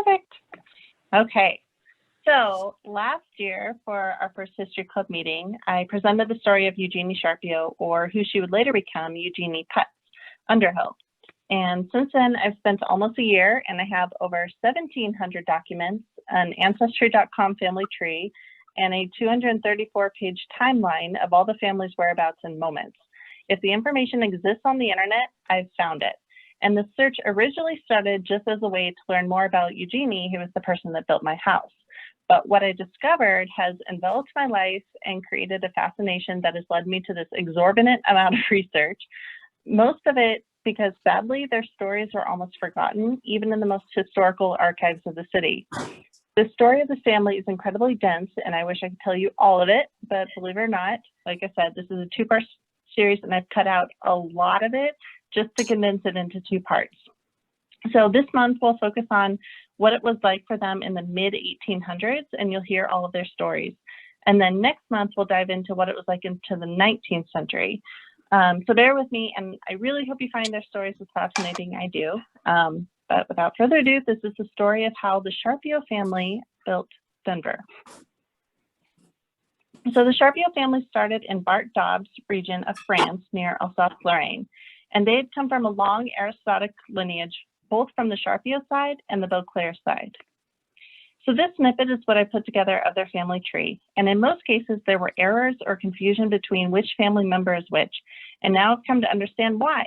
Perfect. Okay. So last year for our first history club meeting, I presented the story of Eugenie Charpiot, or who she would later become, Eugenie Putz Underhill. And since then, I've spent almost a year, and I have over 1,700 documents, an Ancestry.com family tree, and a 234-page timeline of all the family's whereabouts and moments. If the information exists on the internet, I've found it. And the search originally started just as a way to learn more about Eugenie, who was the person that built my house. But what I discovered has enveloped my life and created a fascination that has led me to this exorbitant amount of research. Most of it because sadly, their stories are almost forgotten, even in the most historical archives of the city. The story of this family is incredibly dense, and I wish I could tell you all of it, but believe it or not, like I said, this is a two-part series, and I've cut out a lot of it just to condense it into 2 parts. So this month, we'll focus on what it was like for them in the mid-1800s, and you'll hear all of their stories. And then next month, we'll dive into what it was like into the 19th century. So bear with me, and I really hope you find their stories as fascinating I do. But without further ado, this is the story of how the Charpiot family built Denver. So the Charpiot family started in Bart-Daubs region of France near Alsace-Lorraine, and they had come from a long aristocratic lineage, both from the Charpiot side and the Beauclerc side. So this snippet is what I put together of their family tree. And in most cases, there were errors or confusion between which family member is which. And now I've come to understand why.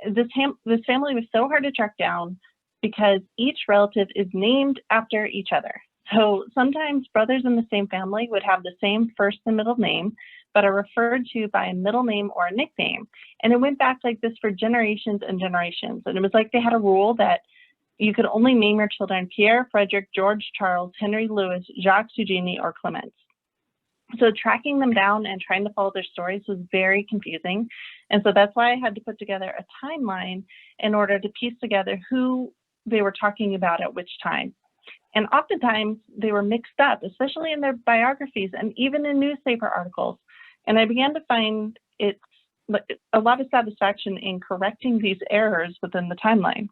This family was so hard to track down because each relative is named after each other. So sometimes brothers in the same family would have the same first and middle name, but are referred to by a middle name or a nickname. And it went back like this for generations and generations. And it was like they had a rule that you could only name your children Pierre, Frederick, George, Charles, Henry, Louis, Jacques, Eugenie, or Clemence. So tracking them down and trying to follow their stories was very confusing. And so that's why I had to put together a timeline in order to piece together who they were talking about at which time. And oftentimes they were mixed up, especially in their biographies and even in newspaper articles. And I began to find it's a lot of satisfaction in correcting these errors within the timeline.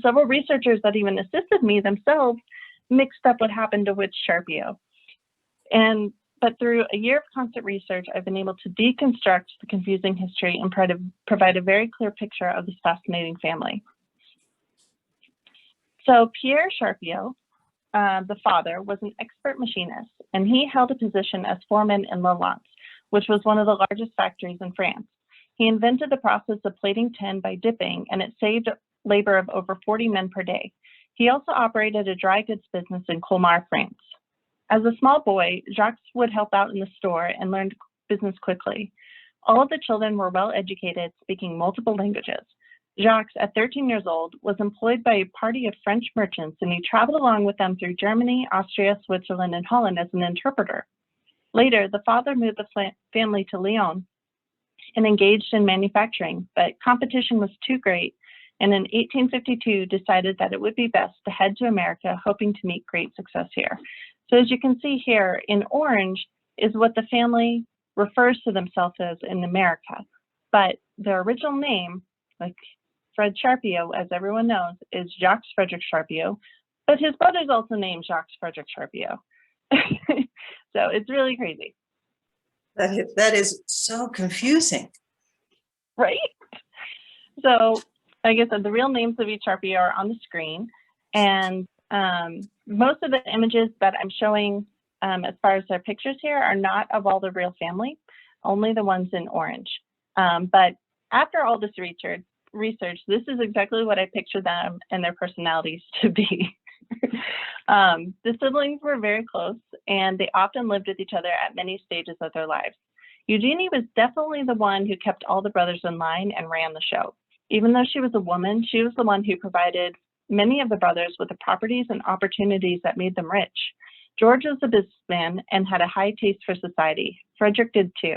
Several researchers that even assisted me themselves mixed up what happened to which Charpiot. But through a year of constant research, I've been able to deconstruct the confusing history and provide a very clear picture of this fascinating family. So Pierre Charpiot, the father, was an expert machinist, and he held a position as foreman in Lalance, which was one of the largest factories in France. He invented the process of plating tin by dipping, and it saved labor of over 40 men per day. He also operated a dry goods business in Colmar, France. As a small boy, Jacques would help out in the store and learned business quickly. All of the children were well educated, speaking multiple languages. Jacques, at 13 years old, was employed by a party of French merchants, and he traveled along with them through Germany, Austria, Switzerland, and Holland as an interpreter. Later, the father moved the family to Lyon and engaged in manufacturing, but competition was too great, and in 1852 decided that it would be best to head to America, hoping to meet great success here. So as you can see here, in orange is what the family refers to themselves as in America, but their original name, like Fred Charpiot, as everyone knows, is Jacques Frederick Charpiot, but his brother's also named Jacques Frederick Charpiot. So it's really crazy. That is so confusing. Right? So like I said, the real names of each Charpiot are on the screen, and most of the images that I'm showing as far as their pictures here are not of all the real family, only the ones in orange. But after all this research, this is exactly what I picture them and their personalities to be. The siblings were very close, and they often lived with each other at many stages of their lives. Eugenie was definitely the one who kept all the brothers in line and ran the show. Even though she was a woman, she was the one who provided many of the brothers with the properties and opportunities that made them rich. George was a businessman and had a high taste for society. Frederick did too.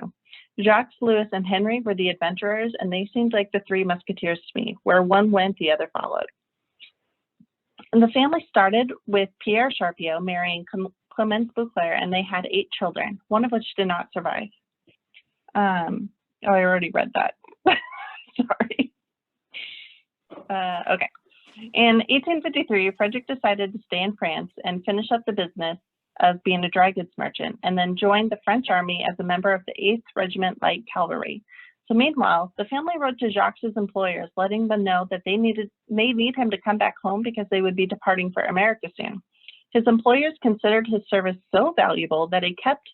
Jacques, Louis, and Henry were the adventurers, and they seemed like the three musketeers to me. Where one went, the other followed. And the family started with Pierre Charpiot marrying Clemence Beauclerc, and they had 8 children, one of which did not survive. I already read that. Sorry. Okay. In 1853, Frederick decided to stay in France and finish up the business of being a dry goods merchant, and then joined the French army as a member of the 8th Regiment Light Cavalry. So meanwhile, the family wrote to Jacques' employers, letting them know that they may need him to come back home because they would be departing for America soon. His employers considered his service so valuable that they kept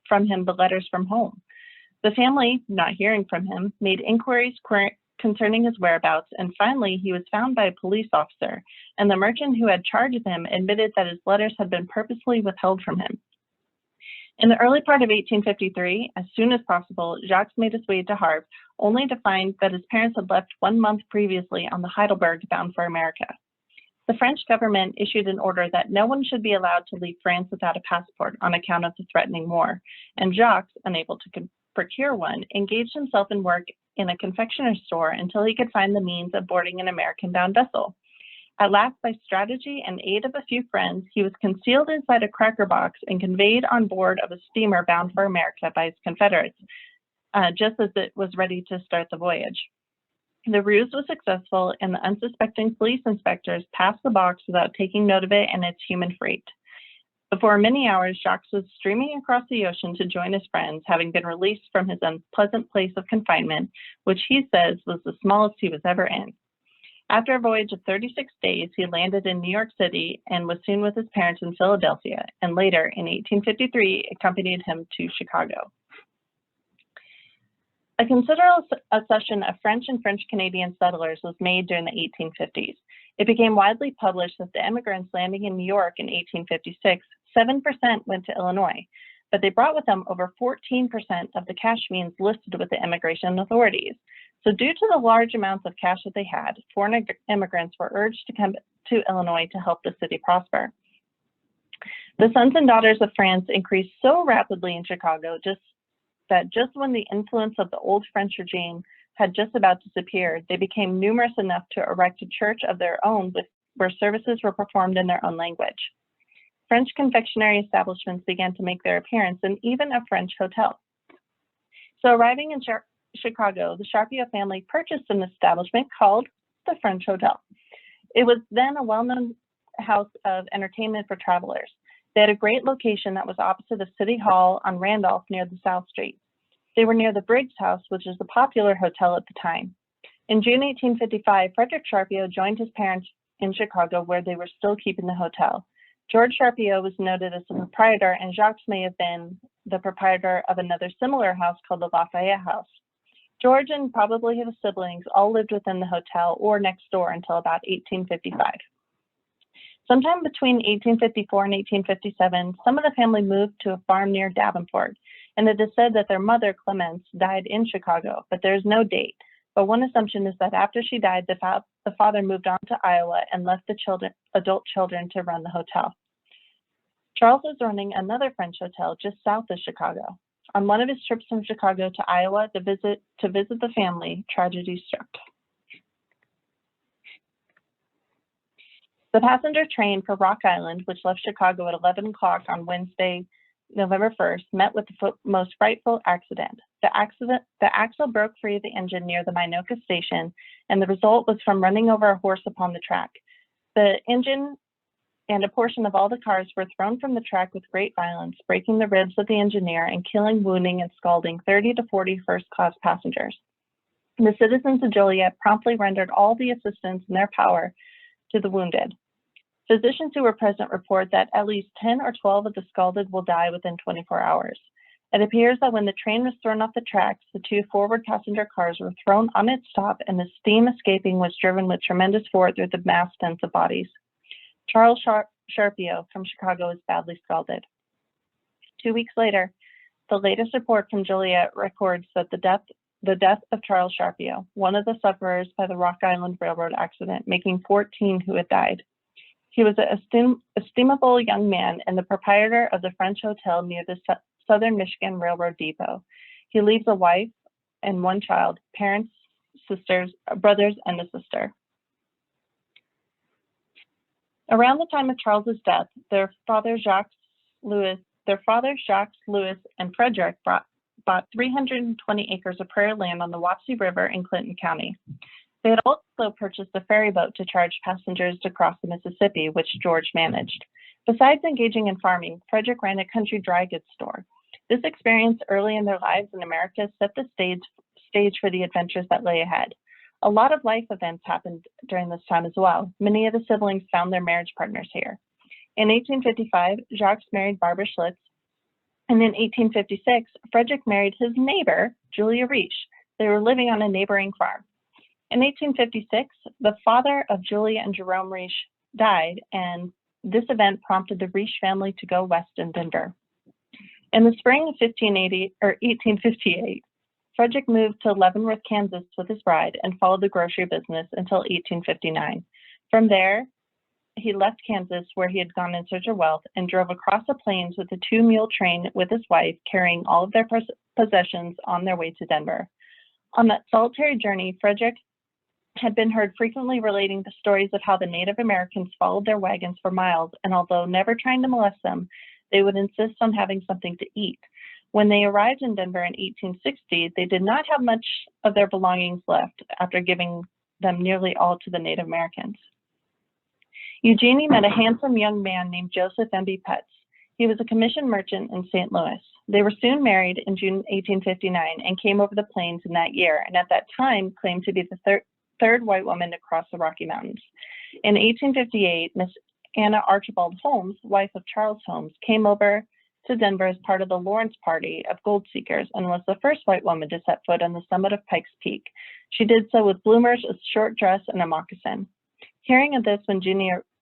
from him the letters from home. The family, not hearing from him, made inquiries concerning his whereabouts, and finally he was found by a police officer, and the merchant who had charge of him admitted that his letters had been purposely withheld from him. In the early part of 1853, as soon as possible, Jacques made his way to Havre, only to find that his parents had left 1 month previously on the Heidelberg bound for America. The French government issued an order that no one should be allowed to leave France without a passport on account of the threatening war, and Jacques, unable to procure one, engaged himself in work in a confectioner's store until he could find the means of boarding an American-bound vessel. At last, by strategy and aid of a few friends, he was concealed inside a cracker box and conveyed on board of a steamer bound for America by his Confederates, just as it was ready to start the voyage. The ruse was successful, and the unsuspecting police inspectors passed the box without taking note of it and its human freight. Before many hours, Jacques was streaming across the ocean to join his friends, having been released from his unpleasant place of confinement, which he says was the smallest he was ever in. After a voyage of 36 days, he landed in New York City and was soon with his parents in Philadelphia, and later, in 1853, accompanied him to Chicago. A considerable accession of French and French-Canadian settlers was made during the 1850s. It became widely published that the immigrants landing in New York in 1856, 7% went to Illinois, but they brought with them over 14% of the cash means listed with the immigration authorities. So due to the large amounts of cash that they had, foreign immigrants were urged to come to Illinois to help the city prosper. The sons and daughters of France increased so rapidly in Chicago just when the influence of the old French regime had just about disappeared, they became numerous enough to erect a church of their own where services were performed in their own language. French confectionery establishments began to make their appearance, and even a French hotel. So arriving in Chicago, the Charpiot family purchased an establishment called the French Hotel. It was then a well-known house of entertainment for travelers. They had a great location that was opposite of City Hall on Randolph near the South Street. They were near the Briggs House, which is a popular hotel at the time. In June 1855, Frederick Charpiot joined his parents in Chicago, where they were still keeping the hotel. George Charpiot was noted as the proprietor, and Jacques may have been the proprietor of another similar house called the Lafayette House. George and probably his siblings all lived within the hotel or next door until about 1855. Sometime between 1854 and 1857, some of the family moved to a farm near Davenport, and it is said that their mother, Clemence, died in Chicago, but there is no date. But one assumption is that after she died, the father moved on to Iowa and left the adult children to run the hotel. Charles was running another French hotel just south of Chicago. On one of his trips from Chicago to Iowa to visit the family, tragedy struck. The passenger train for Rock Island, which left Chicago at 11 o'clock on Wednesday, November 1st, met with the most frightful accident. The axle broke free of the engine near the Minoka station, and the result was from running over a horse upon the track. The engine and a portion of all the cars were thrown from the track with great violence, breaking the ribs of the engineer and killing, wounding, and scalding 30 to 40 first-class passengers. The citizens of Joliet promptly rendered all the assistance in their power to the wounded. Physicians who were present report that at least 10 or 12 of the scalded will die within 24 hours. It appears that when the train was thrown off the tracks, the two forward passenger cars were thrown on its top, and the steam escaping was driven with tremendous force through the mass tents of bodies. Charles Charpiot from Chicago is badly scalded. 2 weeks later, the latest report from Joliet records that the death of Charles Charpiot, one of the sufferers by the Rock Island Railroad accident, making 14 who had died. He was an estimable young man and the proprietor of the French Hotel near the Southern Michigan Railroad Depot. He leaves a wife and one child, parents, sisters, brothers, and a sister. Around the time of Charles's death, their father Jacques Louis and Frederick bought 320 acres of prairie land on the Wapsie River in Clinton County. They had also purchased a ferry boat to charge passengers to cross the Mississippi, which George managed. Besides engaging in farming, Frederick ran a country dry goods store. This experience early in their lives in America set the stage for the adventures that lay ahead. A lot of life events happened during this time as well. Many of the siblings found their marriage partners here. In 1855, Jacques married Barbara Schlitz, and in 1856, Frederick married his neighbor, Julia Reich. They were living on a neighboring farm. In 1856, the father of Julia and Jerome Reich died, and this event prompted the Reich family to go west in Denver. In the spring of 1858, Frederick moved to Leavenworth, Kansas with his bride and followed the grocery business until 1859. From there, he left Kansas, where he had gone in search of wealth, and drove across the plains with a 2-mule train with his wife, carrying all of their possessions on their way to Denver. On that solitary journey, Frederick had been heard frequently relating the stories of how the Native Americans followed their wagons for miles, and although never trying to molest them, they would insist on having something to eat. When they arrived in Denver in 1860, they did not have much of their belongings left after giving them nearly all to the Native Americans. Eugenie met a handsome young man named Joseph M.B. Petz. He was a commission merchant in St. Louis. They were soon married in June 1859 and came over the plains in that year, and at that time claimed to be the third white woman to cross the Rocky Mountains. In 1858, Miss Anna Archibald Holmes, wife of Charles Holmes, came over to Denver as part of the Lawrence party of gold seekers and was the first white woman to set foot on the summit of Pikes Peak. She did so with bloomers, a short dress, and a moccasin. Hearing of this when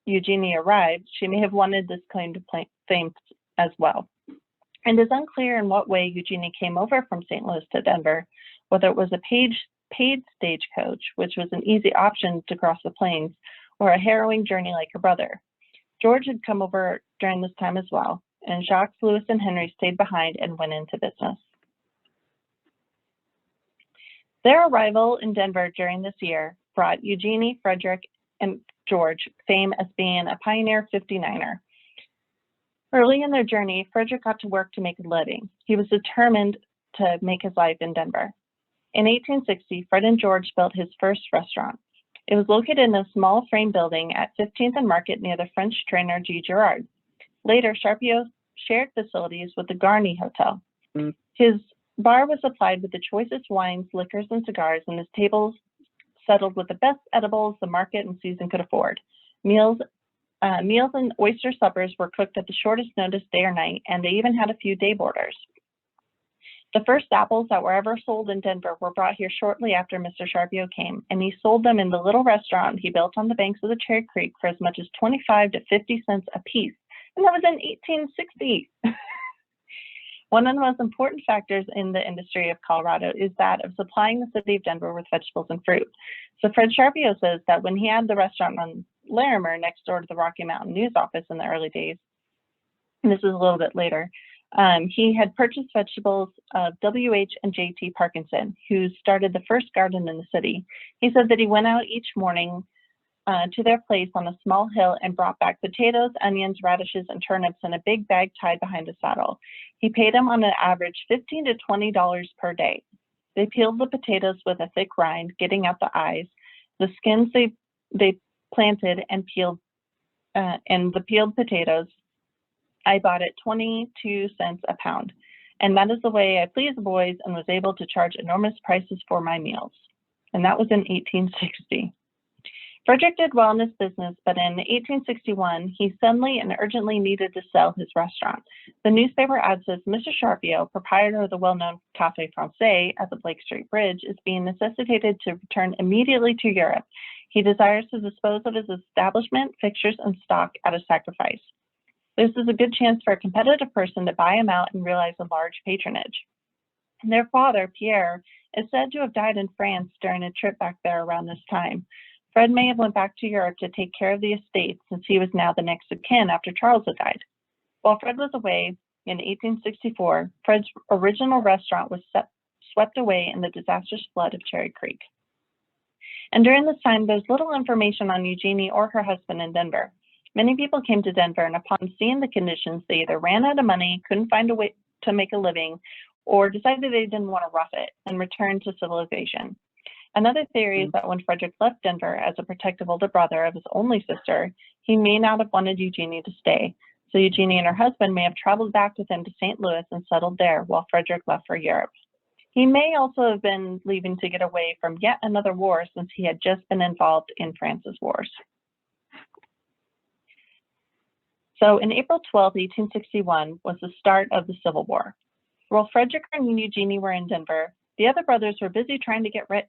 Eugenie arrived, she may have wanted this claim to fame as well. And it's unclear in what way Eugenie came over from St. Louis to Denver, whether it was a paid stagecoach, which was an easy option to cross the plains, or a harrowing journey like her brother. George had come over during this time as well, and Jacques, Louis, and Henry stayed behind and went into business. Their arrival in Denver during this year brought Eugenie, Frederick, and George fame as being a pioneer 59er. Early in their journey, Frederick got to work to make a living. He was determined to make his life in Denver. In 1860, Fred and George built his first restaurant. It was located in a small frame building at 15th and Market near the French trainer G. Girard. Later, Charpiot shared facilities with the Garni Hotel. His bar was supplied with the choicest wines, liquors, and cigars, and his tables settled with the best edibles the market and season could afford. Meals and oyster suppers were cooked at the shortest notice, day or night, and they even had a few day boarders. The first apples that were ever sold in Denver were brought here shortly after Mr. Charpiot came, and he sold them in the little restaurant he built on the banks of the Cherry Creek for as much as 25 to 50 cents a piece. And that was in 1860. One of the most important factors in the industry of Colorado is that of supplying the city of Denver with vegetables and fruit. So Fred Charpiot says that when he had the restaurant on Larimer next door to the Rocky Mountain News office in the early days, and this was a little bit later, he had purchased vegetables of W.H. and J.T. Parkinson, who started the first garden in the city. He said that he went out each morning to their place on a small hill and brought back potatoes, onions, radishes, and turnips in a big bag tied behind a saddle. He paid them on an average $15 to $20 per day. They peeled the potatoes with a thick rind, getting out the eyes. The skins they planted and peeled, and the peeled potatoes I bought at 22 cents a pound. And that is the way I pleased the boys and was able to charge enormous prices for my meals. And that was in 1860. Frederick did well in his business, but in 1861, he suddenly and urgently needed to sell his restaurant. The newspaper ad says, Mr. Charpiot, proprietor of the well-known Café Francais at the Blake Street Bridge, is being necessitated to return immediately to Europe. He desires to dispose of his establishment, fixtures, and stock at a sacrifice. This is a good chance for a competitive person to buy him out and realize a large patronage. Their father, Pierre, is said to have died in France during a trip back there around this time. Fred may have went back to Europe to take care of the estate since he was now the next of kin after Charles had died. While Fred was away in 1864, Fred's original restaurant was swept away in the disastrous flood of Cherry Creek. And during this time, there's little information on Eugenie or her husband in Denver. Many people came to Denver, and upon seeing the conditions, they either ran out of money, couldn't find a way to make a living, or decided they didn't want to rough it and returned to civilization. Another theory is that when Frederick left Denver as a protective older brother of his only sister, he may not have wanted Eugenie to stay. So Eugenie and her husband may have traveled back with him to St. Louis and settled there while Frederick left for Europe. He may also have been leaving to get away from yet another war since he had just been involved in France's wars. So in April 12, 1861 was the start of the Civil War. While Frederick and Eugenie were in Denver, the other brothers were busy trying to get rich.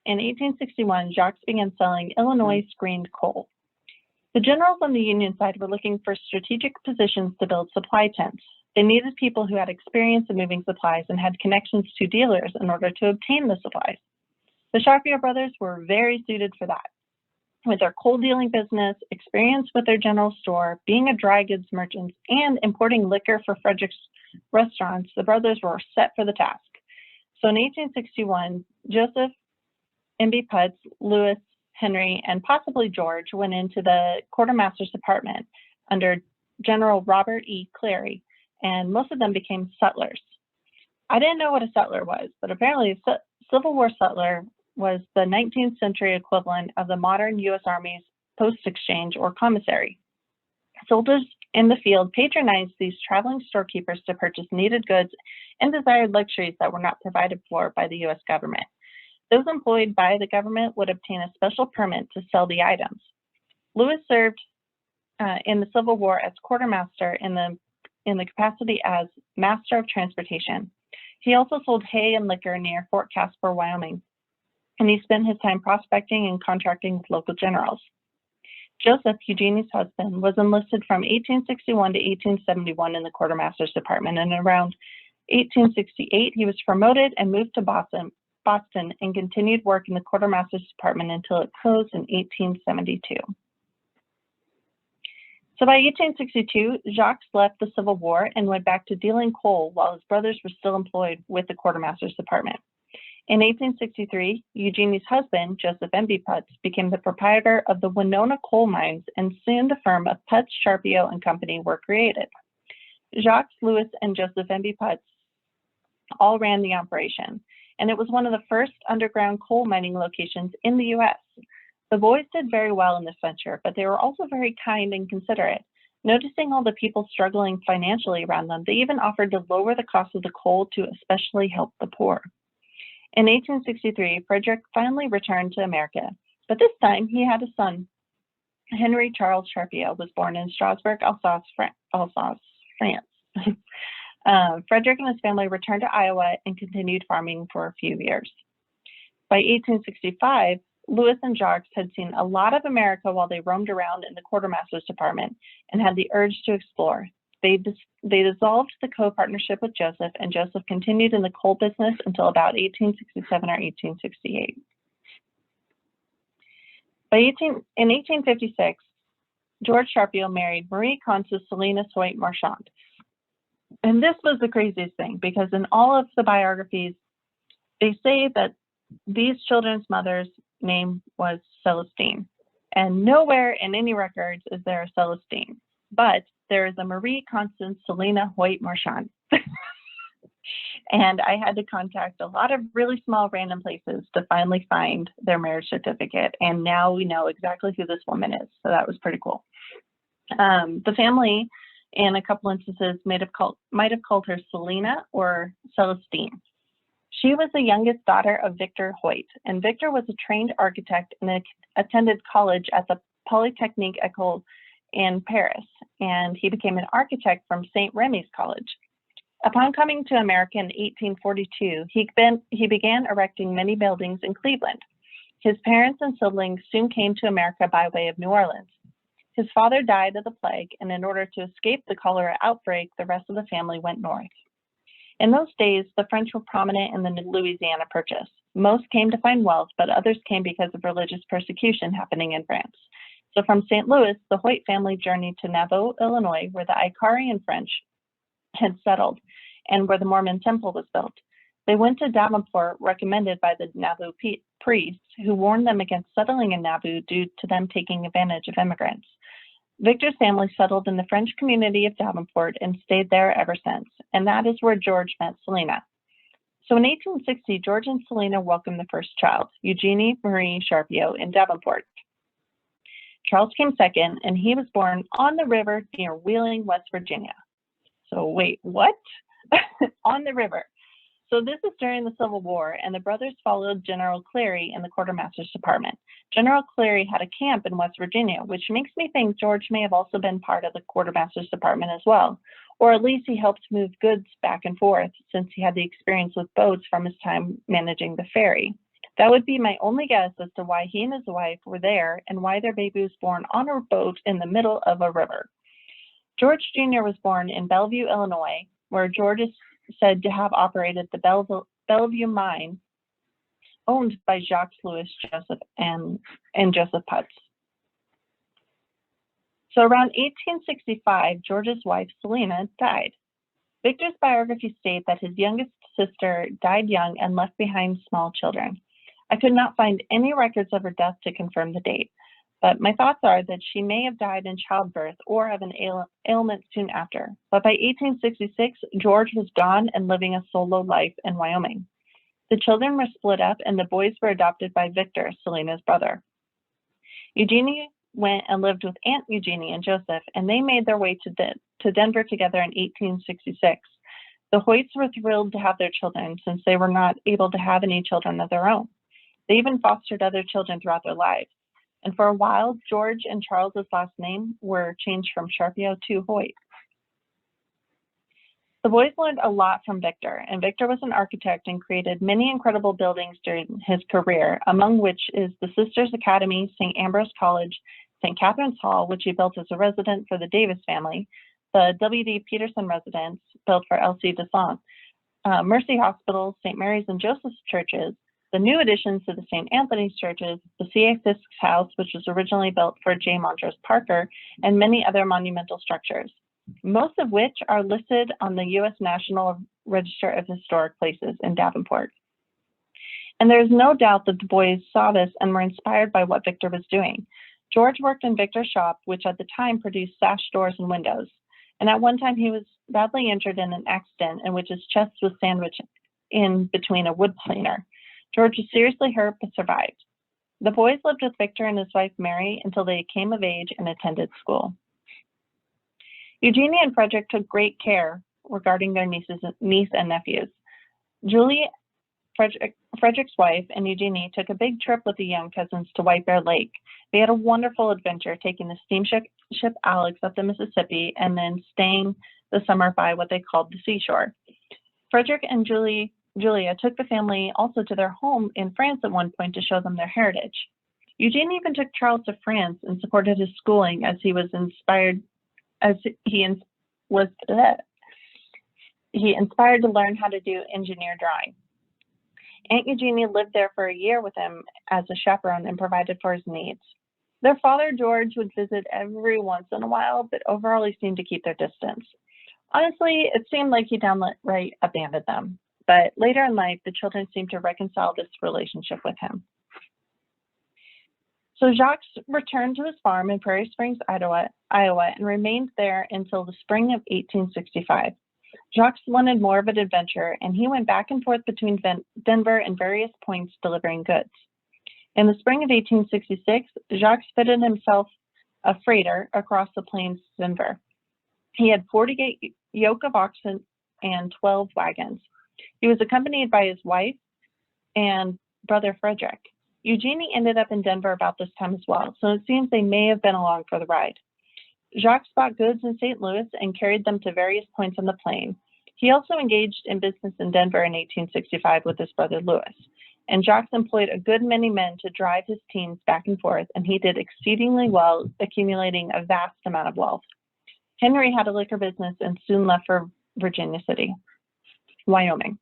In 1861, Jacques began selling Illinois screened coal. The generals on the Union side were looking for strategic positions to build supply tents. They needed people who had experience in moving supplies and had connections to dealers in order to obtain the supplies. The Charpiot brothers were very suited for that. With their coal dealing business, experience with their general store, being a dry goods merchant, and importing liquor for Frederick's restaurants, the brothers were set for the task. So in 1861, Joseph, M.B. Putz, Louis, Henry, and possibly George went into the quartermaster's department under General Robert E. Clary, and most of them became sutlers. I didn't know what a sutler was, but apparently a Civil War sutler was the 19th century equivalent of the modern U.S. Army's post exchange or commissary. Soldiers in the field patronized these traveling storekeepers to purchase needed goods and desired luxuries that were not provided for by the U.S. government. Those employed by the government would obtain a special permit to sell the items. Louis served in the Civil War as quartermaster in the capacity as master of transportation. He also sold hay and liquor near Fort Caspar, Wyoming, and he spent his time prospecting and contracting with local generals. Joseph, Eugenie's husband, was enlisted from 1861 to 1871 in the quartermaster's department, and around 1868 he was promoted and moved to Boston and continued work in the quartermaster's department until it closed in 1872. So by 1862, Jacques left the Civil War and went back to dealing coal while his brothers were still employed with the quartermaster's department. In 1863, Eugenie's husband, Joseph M.B. Putz, became the proprietor of the Winona coal mines, and soon the firm of Putz, Charpiot and Company were created. Jacques, Louis, and Joseph M.B. Putz all ran the operation, and it was one of the first underground coal mining locations in the U.S. The boys did very well in this venture, but they were also very kind and considerate. Noticing all the people struggling financially around them, they even offered to lower the cost of the coal to especially help the poor. In 1863, Frederick finally returned to America, but this time he had a son. Henry Charles Charpiot was born in Strasbourg, Alsace, France. Frederick and his family returned to Iowa and continued farming for a few years. By 1865, Louis and Jacques had seen a lot of America while they roamed around in the quartermaster's department and had the urge to explore. They dissolved the co-partnership with Joseph, and Joseph continued in the coal business until about 1867 or 1868. In 1856, George Charpiot married Marie Constance Selina Hoyt Marchand. And this was the craziest thing, because in all of the biographies, they say that these children's mother's name was Celestine. And nowhere in any records is there a Celestine, but there is a Marie Constance Selina Hoyt Marchand. And I had to contact a lot of really small random places to finally find their marriage certificate. And now we know exactly who this woman is. So that was pretty cool. The family, in a couple instances, might have called her Selina or Celestine. She was the youngest daughter of Victor Hoyt, and Victor was a trained architect and attended college at the Polytechnique École in Paris, and he became an architect from St. Remy's College. Upon coming to America in 1842, he began erecting many buildings in Cleveland. His parents and siblings soon came to America by way of New Orleans. His father died of the plague, and in order to escape the cholera outbreak, the rest of the family went north. In those days, the French were prominent in the Louisiana Purchase. Most came to find wealth, but others came because of religious persecution happening in France. So from St. Louis, the Hoyt family journeyed to Nauvoo, Illinois, where the Icarian French had settled and where the Mormon temple was built. They went to Davenport, recommended by the Nauvoo priests, who warned them against settling in Nauvoo due to them taking advantage of immigrants. Victor's family settled in the French community of Davenport and stayed there ever since, and that is where George met Selina. So in 1860, George and Selina welcomed the first child, Eugenie Marie Charpiot, in Davenport. Charles came second, and he was born on the river near Wheeling, West Virginia. So wait, what? On the river. So this is during the Civil War, and the brothers followed General Clary in the Quartermaster's Department. General Clary had a camp in West Virginia, which makes me think George may have also been part of the Quartermaster's Department as well, or at least he helped move goods back and forth since he had the experience with boats from his time managing the ferry. That would be my only guess as to why he and his wife were there and why their baby was born on a boat in the middle of a river. George Jr. was born in Bellevue, Illinois, where George is said to have operated the Bellevue mine, owned by Jacques Louis Joseph and Joseph Putz. So around 1865, George's wife, Selina, died. Victor's biography states that his youngest sister died young and left behind small children. I could not find any records of her death to confirm the date, but my thoughts are that she may have died in childbirth or of an ailment soon after. But by 1866, George was gone and living a solo life in Wyoming. The children were split up and the boys were adopted by Victor, Selina's brother. Eugenie went and lived with Aunt Eugenie and Joseph, and they made their way to Denver together in 1866. The Hoyts were thrilled to have their children since they were not able to have any children of their own. They even fostered other children throughout their lives. And for a while, George and Charles's last name were changed from Charpiot to Hoyt. The boys learned a lot from Victor, and Victor was an architect and created many incredible buildings during his career, among which is the Sisters Academy, St. Ambrose College, St. Catherine's Hall, which he built as a residence for the Davis family, the W.D. Peterson residence built for L.C. Desant, Mercy Hospital, St. Mary's and Joseph's churches, the new additions to the St. Anthony's churches, the C.A. Fisk's house, which was originally built for J. Montrose Parker, and many other monumental structures, most of which are listed on the U.S. National Register of Historic Places in Davenport. And there is no doubt that the boys saw this and were inspired by what Victor was doing. George worked in Victor's shop, which at the time produced sash doors and windows. And at one time he was badly injured in an accident in which his chest was sandwiched in between a wood planer. George was seriously hurt but survived. The boys lived with Victor and his wife Mary until they came of age and attended school. Eugenie and Frederick took great care regarding their niece and nephews. Julie, Frederick's wife, and Eugenie took a big trip with the young cousins to White Bear Lake. They had a wonderful adventure, taking the steamship Alex up the Mississippi and then staying the summer by what they called the seashore. Frederick and Julia took the family also to their home in France at one point to show them their heritage. Eugene even took Charles to France and supported his schooling as he inspired to learn how to do engineer drawing. Aunt Eugenie lived there for a year with him as a chaperone and provided for his needs. Their father, George, would visit every once in a while, but overall he seemed to keep their distance. Honestly, it seemed like he downright abandoned them, but later in life, the children seemed to reconcile this relationship with him. So Jacques returned to his farm in Prairie Springs, Iowa, and remained there until the spring of 1865. Jacques wanted more of an adventure, and he went back and forth between Denver and various points delivering goods. In the spring of 1866, Jacques fitted himself a freighter across the plains to Denver. He had 48 yoke of oxen and 12 wagons. He was accompanied by his wife and brother Frederick. Eugenie ended up in Denver about this time as well, so it seems they may have been along for the ride. Jacques bought goods in St. Louis and carried them to various points on the plain. He also engaged in business in Denver in 1865 with his brother Louis, and Jacques employed a good many men to drive his teams back and forth, and he did exceedingly well, accumulating a vast amount of wealth. Henry had a liquor business and soon left for Virginia City, Wyoming.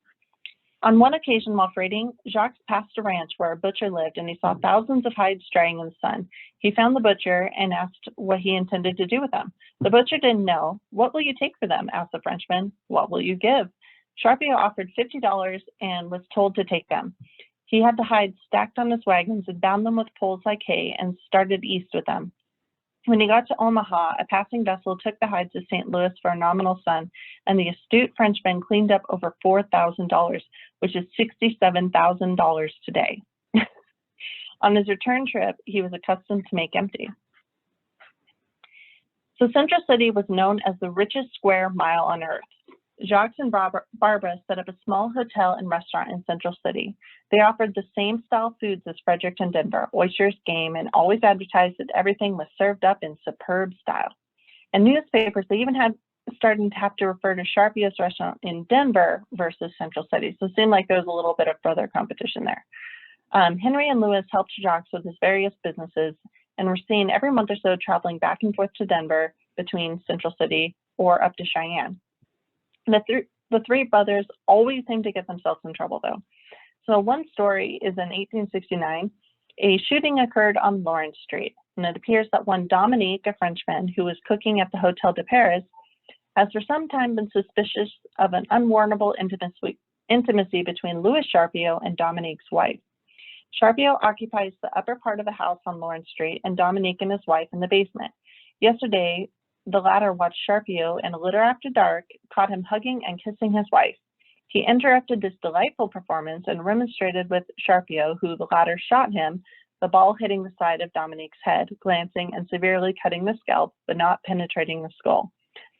On one occasion while freighting, Jacques passed a ranch where a butcher lived, and he saw thousands of hides drying in the sun. He found the butcher and asked what he intended to do with them. The butcher didn't know. "What will you take for them?" asked the Frenchman. "What will you give?" Charpiot offered $50 and was told to take them. He had the hides stacked on his wagons and bound them with poles like hay and started east with them. When he got to Omaha, a passing vessel took the hides to St. Louis for a nominal sum, and the astute Frenchman cleaned up over $4,000, which is $67,000 today. On his return trip, he was accustomed to make empty. So Central City was known as the richest square mile on earth. Jacques and Barbara set up a small hotel and restaurant in Central City. They offered the same style foods as Frederick and Denver, oysters, game, and always advertised that everything was served up in superb style. And newspapers, they even had started to have to refer to Charpiot's restaurant in Denver versus Central City. So it seemed like there was a little bit of further competition there. Henry and Louis helped Jacques with his various businesses and were seen every month or so traveling back and forth to Denver between Central City or up to Cheyenne. The three brothers always seemed to get themselves in trouble, though. So one story is in 1869, a shooting occurred on Lawrence Street, and it appears that one Dominique, a Frenchman who was cooking at the Hotel de Paris, has for some time been suspicious of an unwarrantable intimacy between Louis Charpiot and Dominique's wife. Charpiot occupies the upper part of the house on Lawrence Street, and Dominique and his wife in the basement. Yesterday, the latter watched Charpiot, and a little after dark, caught him hugging and kissing his wife. He interrupted this delightful performance and remonstrated with Charpiot, who the latter shot him, the ball hitting the side of Dominique's head, glancing and severely cutting the scalp, but not penetrating the skull.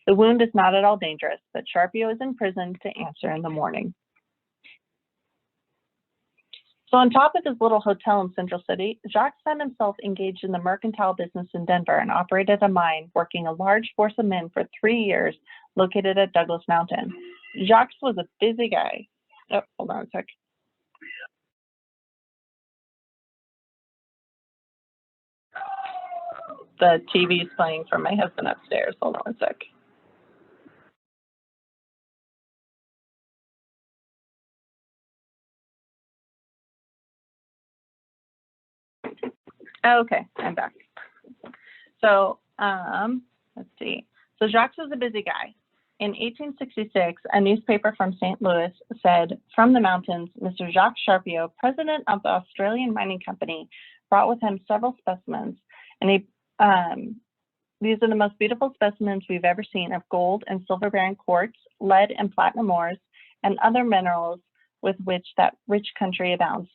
The wound is not at all dangerous, but Charpiot is in prison to answer in the morning. So on top of his little hotel in Central City, Jacques found himself engaged in the mercantile business in Denver and operated a mine, working a large force of men for 3 years, located at Douglas Mountain. Jacques was a busy guy. Oh, hold on a sec. The TV is playing from my husband upstairs. Hold on a sec. Okay, I'm back. So let's see. So Jacques was a busy guy. In 1866, a newspaper from St. Louis said, "From the mountains, Mr. Jacques Charpiot, president of the Australian Mining Company, brought with him several specimens, and these are the most beautiful specimens we've ever seen of gold and silver-bearing quartz, lead and platinum ores, and other minerals with which that rich country abounds.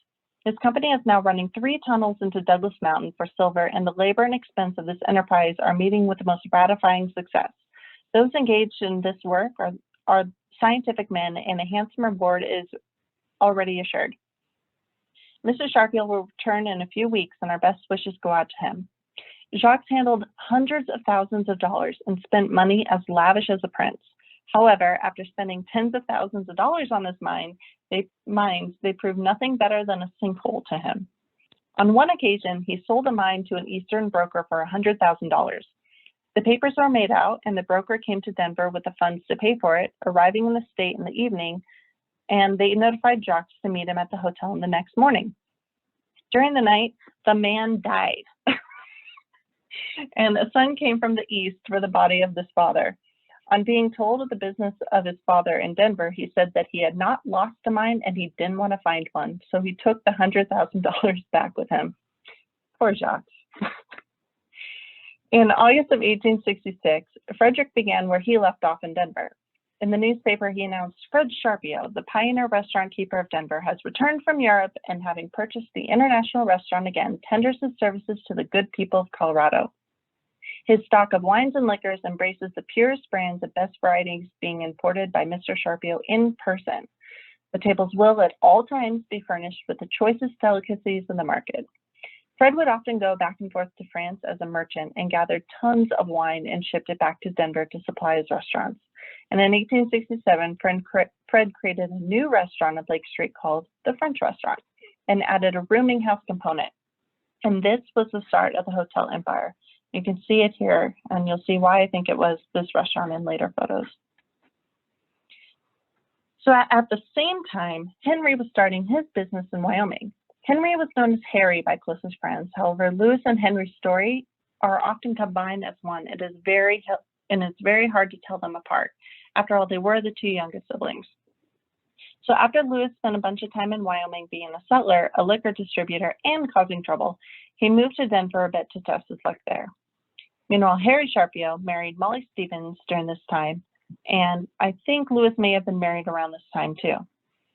His company is now running 3 tunnels into Douglas Mountain for silver, and the labor and expense of this enterprise are meeting with the most gratifying success. Those engaged in this work are scientific men, and a handsome reward is already assured. Mr. Charpiot will return in a few weeks, and our best wishes go out to him." Jacques handled hundreds of thousands of dollars and spent money as lavish as a prince. However, after spending tens of thousands of dollars on his mines, they proved nothing better than a sinkhole to him. On one occasion, he sold a mine to an Eastern broker for $100,000. The papers were made out, and the broker came to Denver with the funds to pay for it, arriving in the state in the evening, and they notified Jacques to meet him at the hotel the next morning. During the night, the man died, and a son came from the east for the body of his father. On being told of the business of his father in Denver, he said that he had not lost a mine and he didn't want to find one, so he took the $100,000 back with him. Poor Jacques. In August of 1866, Frederick began where he left off in Denver. In the newspaper, he announced, "Fred Charpiot, the pioneer restaurant keeper of Denver, has returned from Europe and, having purchased the International Restaurant again, tenders his services to the good people of Colorado. His stock of wines and liquors embraces the purest brands and best varieties being imported by Mr. Charpiot in person. The tables will at all times be furnished with the choicest delicacies in the market." Fred would often go back and forth to France as a merchant and gathered tons of wine and shipped it back to Denver to supply his restaurants. And in 1867, Fred created a new restaurant on Lake Street called the French Restaurant and added a rooming house component. And this was the start of the hotel empire. You can see it here, and you'll see why I think it was this restaurant in later photos. So at the same time, Henry was starting his business in Wyoming. Henry was known as Harry by closest friends. However, Louis and Henry's story are often combined as one. It's very hard to tell them apart. After all, they were the 2 youngest siblings. So after Louis spent a bunch of time in Wyoming being a settler, a liquor distributor, and causing trouble, he moved to Denver a bit to test his luck there. Meanwhile, Harry Charpiot married Molly Stevens during this time, and I think Lewis may have been married around this time too.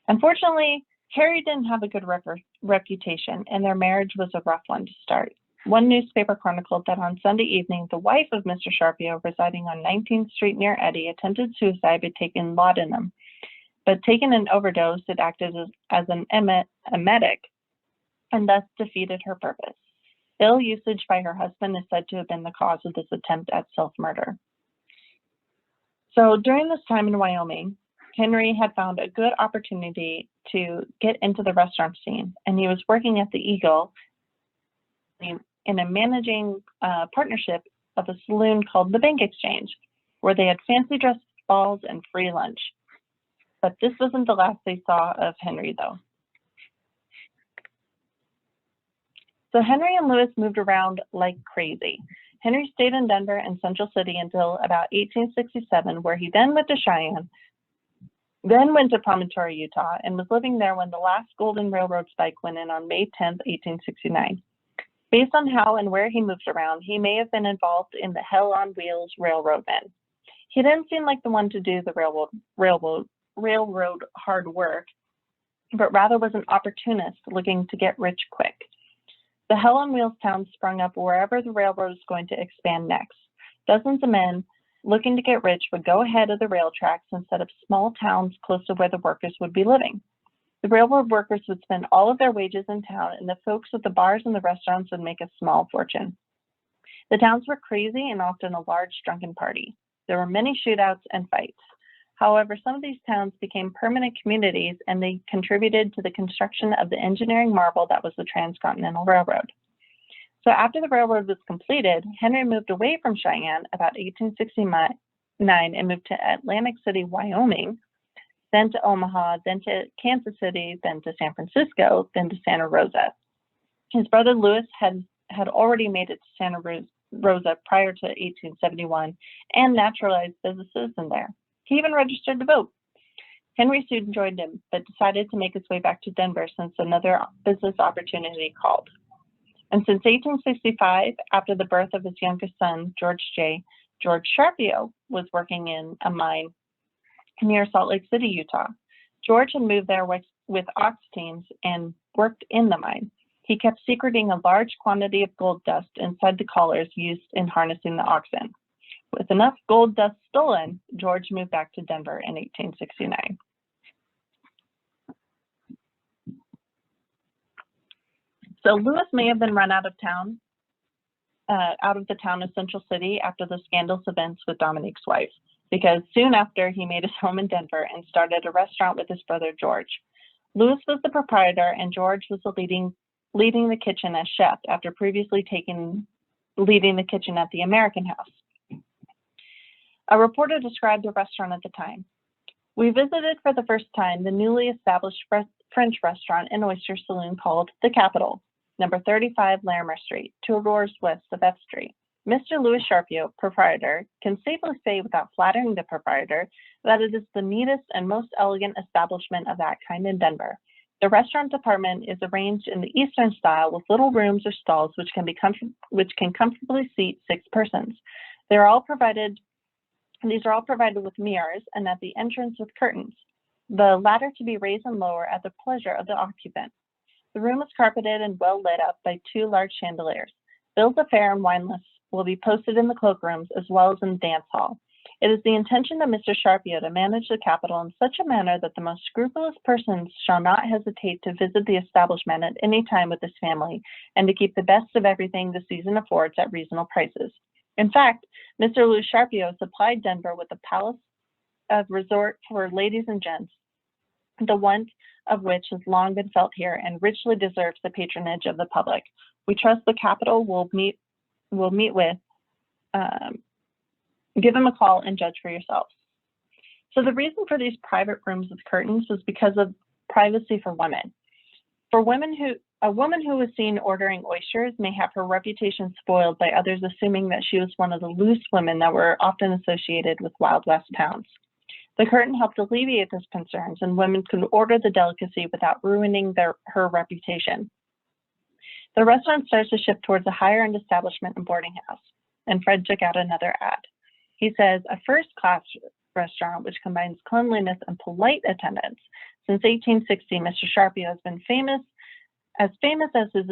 Unfortunately, Harry didn't have a good reputation, and their marriage was a rough one to start. One newspaper chronicled that on Sunday evening, the wife of Mr. Charpiot, residing on 19th Street near Eddy, attempted suicide by taking laudanum. But taking an overdose, it acted as an emetic and thus defeated her purpose. Ill usage by her husband is said to have been the cause of this attempt at self-murder. So during this time in Wyoming, Henry had found a good opportunity to get into the restaurant scene, and he was working at the Eagle in a managing partnership of a saloon called the Bank Exchange, where they had fancy dress balls and free lunch. But this wasn't the last they saw of Henry, though. So Henry and Lewis moved around like crazy. Henry stayed in Denver and Central City until about 1867, where he then went to Cheyenne, then went to Promontory, Utah, and was living there when the last Golden Railroad spike went in on May 10, 1869. Based on how and where he moved around, he may have been involved in the Hell on Wheels railroadmen. He didn't seem like the one to do the railroad hard work, but rather was an opportunist looking to get rich quick. The Hell on Wheels towns sprung up wherever the railroad was going to expand next. Dozens of men looking to get rich would go ahead of the rail tracks and set up small towns close to where the workers would be living. The railroad workers would spend all of their wages in town, and the folks with the bars and the restaurants would make a small fortune. The towns were crazy and often a large drunken party. There were many shootouts and fights. However, some of these towns became permanent communities, and they contributed to the construction of the engineering marvel that was the Transcontinental Railroad. So after the railroad was completed, Henry moved away from Cheyenne about 1869 and moved to Atlantic City, Wyoming, then to Omaha, then to Kansas City, then to San Francisco, then to Santa Rosa. His brother Lewis had already made it to Santa Rosa prior to 1871 and naturalized as a citizen there. He even registered to vote. Henry soon joined him, but decided to make his way back to Denver since another business opportunity called. And since 1865, after the birth of his youngest son, George Charpiot was working in a mine near Salt Lake City, Utah. George had moved there with ox teams and worked in the mine. He kept secreting a large quantity of gold dust inside the collars used in harnessing the oxen. With enough gold dust stolen, George moved back to Denver in 1869. So Lewis may have been run out of the town of Central City after the scandalous events with Dominique's wife, because soon after he made his home in Denver and started a restaurant with his brother George. Lewis was the proprietor, and George was leading the kitchen as chef after previously leading the kitchen at the American House. A reporter described the restaurant at the time. We visited for the first time the newly established French restaurant and oyster saloon called The Capitol, number 35 Larimer Street, 2 doors west of F Street. Mr. Louis Charpiot, proprietor, can safely say without flattering the proprietor that it is the neatest and most elegant establishment of that kind in Denver. The restaurant department is arranged in the Eastern style with little rooms or stalls which can comfortably seat 6 persons. These are all provided with mirrors and at the entrance with curtains, the latter to be raised and lower at the pleasure of the occupant. The room is carpeted and well lit up by 2 large chandeliers. Bills of fare and wine lists will be posted in the cloakrooms as well as in the dance hall. It is the intention of Mr. Charpiot to manage the Capitol in such a manner that the most scrupulous persons shall not hesitate to visit the establishment at any time with his family, and to keep the best of everything the season affords at reasonable prices. In fact, Mr. Louis Charpiot supplied Denver with a palace of resort for ladies and gents, the want of which has long been felt here and richly deserves the patronage of the public. We trust the Capitol will meet with, give him a call and judge for yourselves. So the reason for these private rooms with curtains was because of privacy for women. A woman who was seen ordering oysters may have her reputation spoiled by others assuming that she was one of the loose women that were often associated with Wild West towns. The curtain helped alleviate these concerns, and women could order the delicacy without ruining her reputation. The restaurant starts to shift towards a higher-end establishment and boarding house. and Fred took out another ad. He says, a first-class restaurant which combines cleanliness and polite attendance. Since 1860, Mr. Charpiot has been famous as his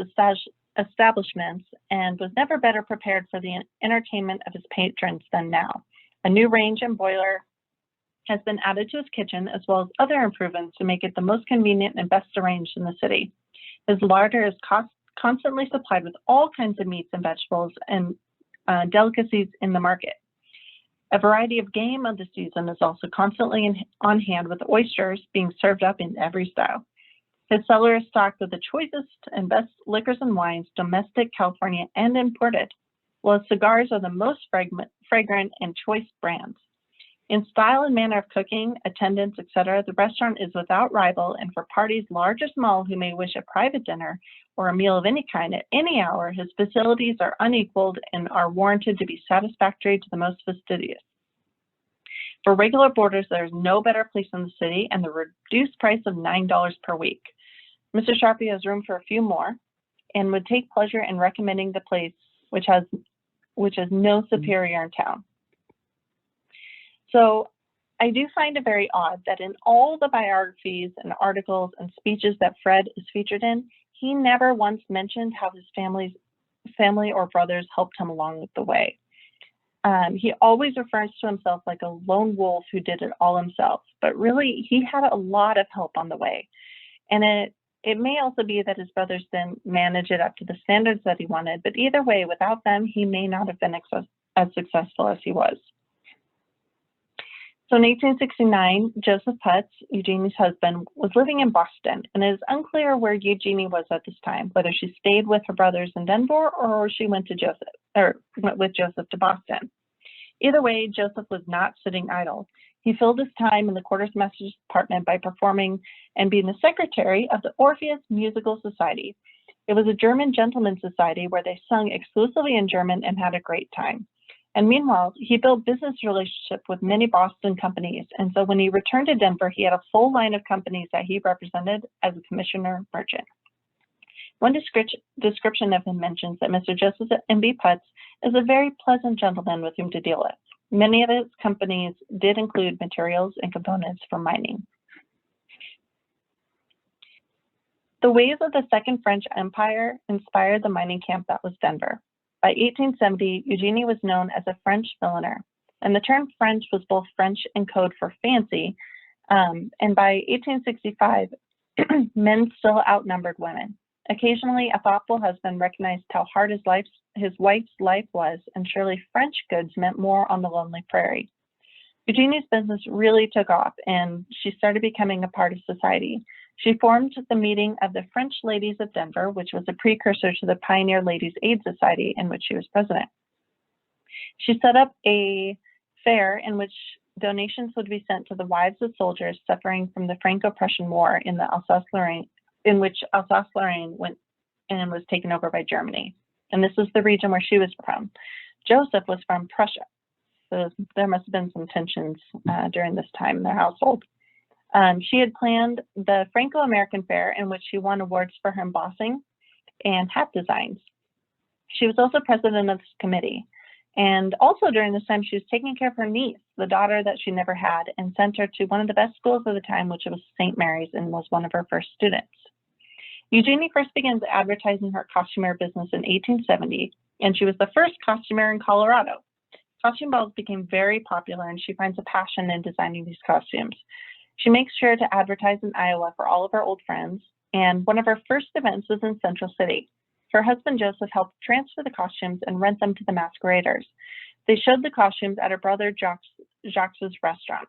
establishments and was never better prepared for the entertainment of his patrons than now. A new range and boiler has been added to his kitchen, as well as other improvements to make it the most convenient and best arranged in the city. His larder is constantly supplied with all kinds of meats and vegetables and delicacies in the market. A variety of game of the season is also constantly on hand, with oysters being served up in every style. His cellar is stocked with the choicest and best liquors and wines, domestic, California, and imported, while his cigars are the most fragrant and choice brands. In style and manner of cooking, attendance, etc., the restaurant is without rival, and for parties large or small who may wish a private dinner or a meal of any kind at any hour, his facilities are unequaled and are warranted to be satisfactory to the most fastidious. For regular boarders, there is no better place in the city, and the reduced price of $9 per week. Mr. Charpiot has room for a few more and would take pleasure in recommending the place, which has no superior in town. So I do find it very odd that in all the biographies and articles and speeches that Fred is featured in, he never once mentioned how his family or brothers helped him along the way. He always refers to himself like a lone wolf who did it all himself, but really he had a lot of help on the way. And it may also be that his brothers didn't manage it up to the standards that he wanted, but either way, without them, he may not have been as successful as he was. So in 1869, Joseph Putz, Eugenie's husband, was living in Boston, and it is unclear where Eugenie was at this time, whether she stayed with her brothers in Denver or she went with Joseph to Boston. Either way, Joseph was not sitting idle. He filled his time in the quartermaster's department by performing and being the secretary of the Orpheus Musical Society. It was a German gentlemen's society where they sung exclusively in German and had a great time. And meanwhile, he built business relationships with many Boston companies. And so when he returned to Denver, he had a full line of companies that he represented as a commissioner merchant. One description of him mentions that Mr. Joseph M.B. Putz is a very pleasant gentleman with whom to deal with. Many of his companies did include materials and components for mining. The ways of the Second French Empire inspired the mining camp that was Denver. By 1870, Eugenie was known as a French milliner, and the term French was both French and code for fancy. And by 1865, men still outnumbered women. Occasionally, a thoughtful husband recognized how hard his wife's life was, and surely French goods meant more on the lonely prairie. Eugenie's business really took off, and she started becoming a part of society. She formed the meeting of the French Ladies of Denver, which was a precursor to the Pioneer Ladies Aid Society, in which she was president. She set up a fair in which donations would be sent to the wives of soldiers suffering from the Franco-Prussian War in the Alsace-Lorraine, in which Alsace-Lorraine went and was taken over by Germany. And this is the region where she was from. Joseph was from Prussia, so there must have been some tensions during this time in their household. She had planned the Franco-American Fair, in which she won awards for her embossing and hat designs. She was also president of this committee. And also during this time, she was taking care of her niece, the daughter that she never had, and sent her to one of the best schools of the time, which was St. Mary's, and was one of her first students. Eugenie first begins advertising her costumier business in 1870, and she was the first costumier in Colorado. Costume balls became very popular, and she finds a passion in designing these costumes. She makes sure to advertise in Iowa for all of her old friends, and one of her first events was in Central City. Her husband Joseph helped transfer the costumes and rent them to the masqueraders. They showed the costumes at her brother Jacques' restaurant.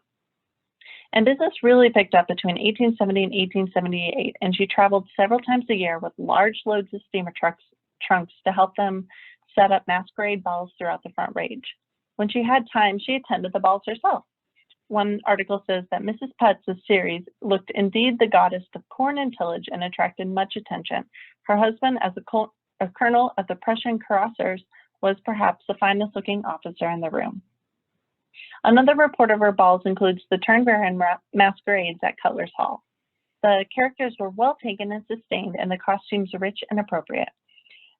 And business really picked up between 1870 and 1878, and she traveled several times a year with large loads of steamer trunks to help them set up masquerade balls throughout the Front Range. When she had time, she attended the balls herself. One article says that Mrs. Putz's series looked indeed the goddess of corn and tillage and attracted much attention. Her husband, as a colonel of the Prussian cuirassiers, was perhaps the finest looking officer in the room. Another report of her balls includes the Turnberry masquerades at Cutler's Hall. The characters were well taken and sustained, and the costumes rich and appropriate.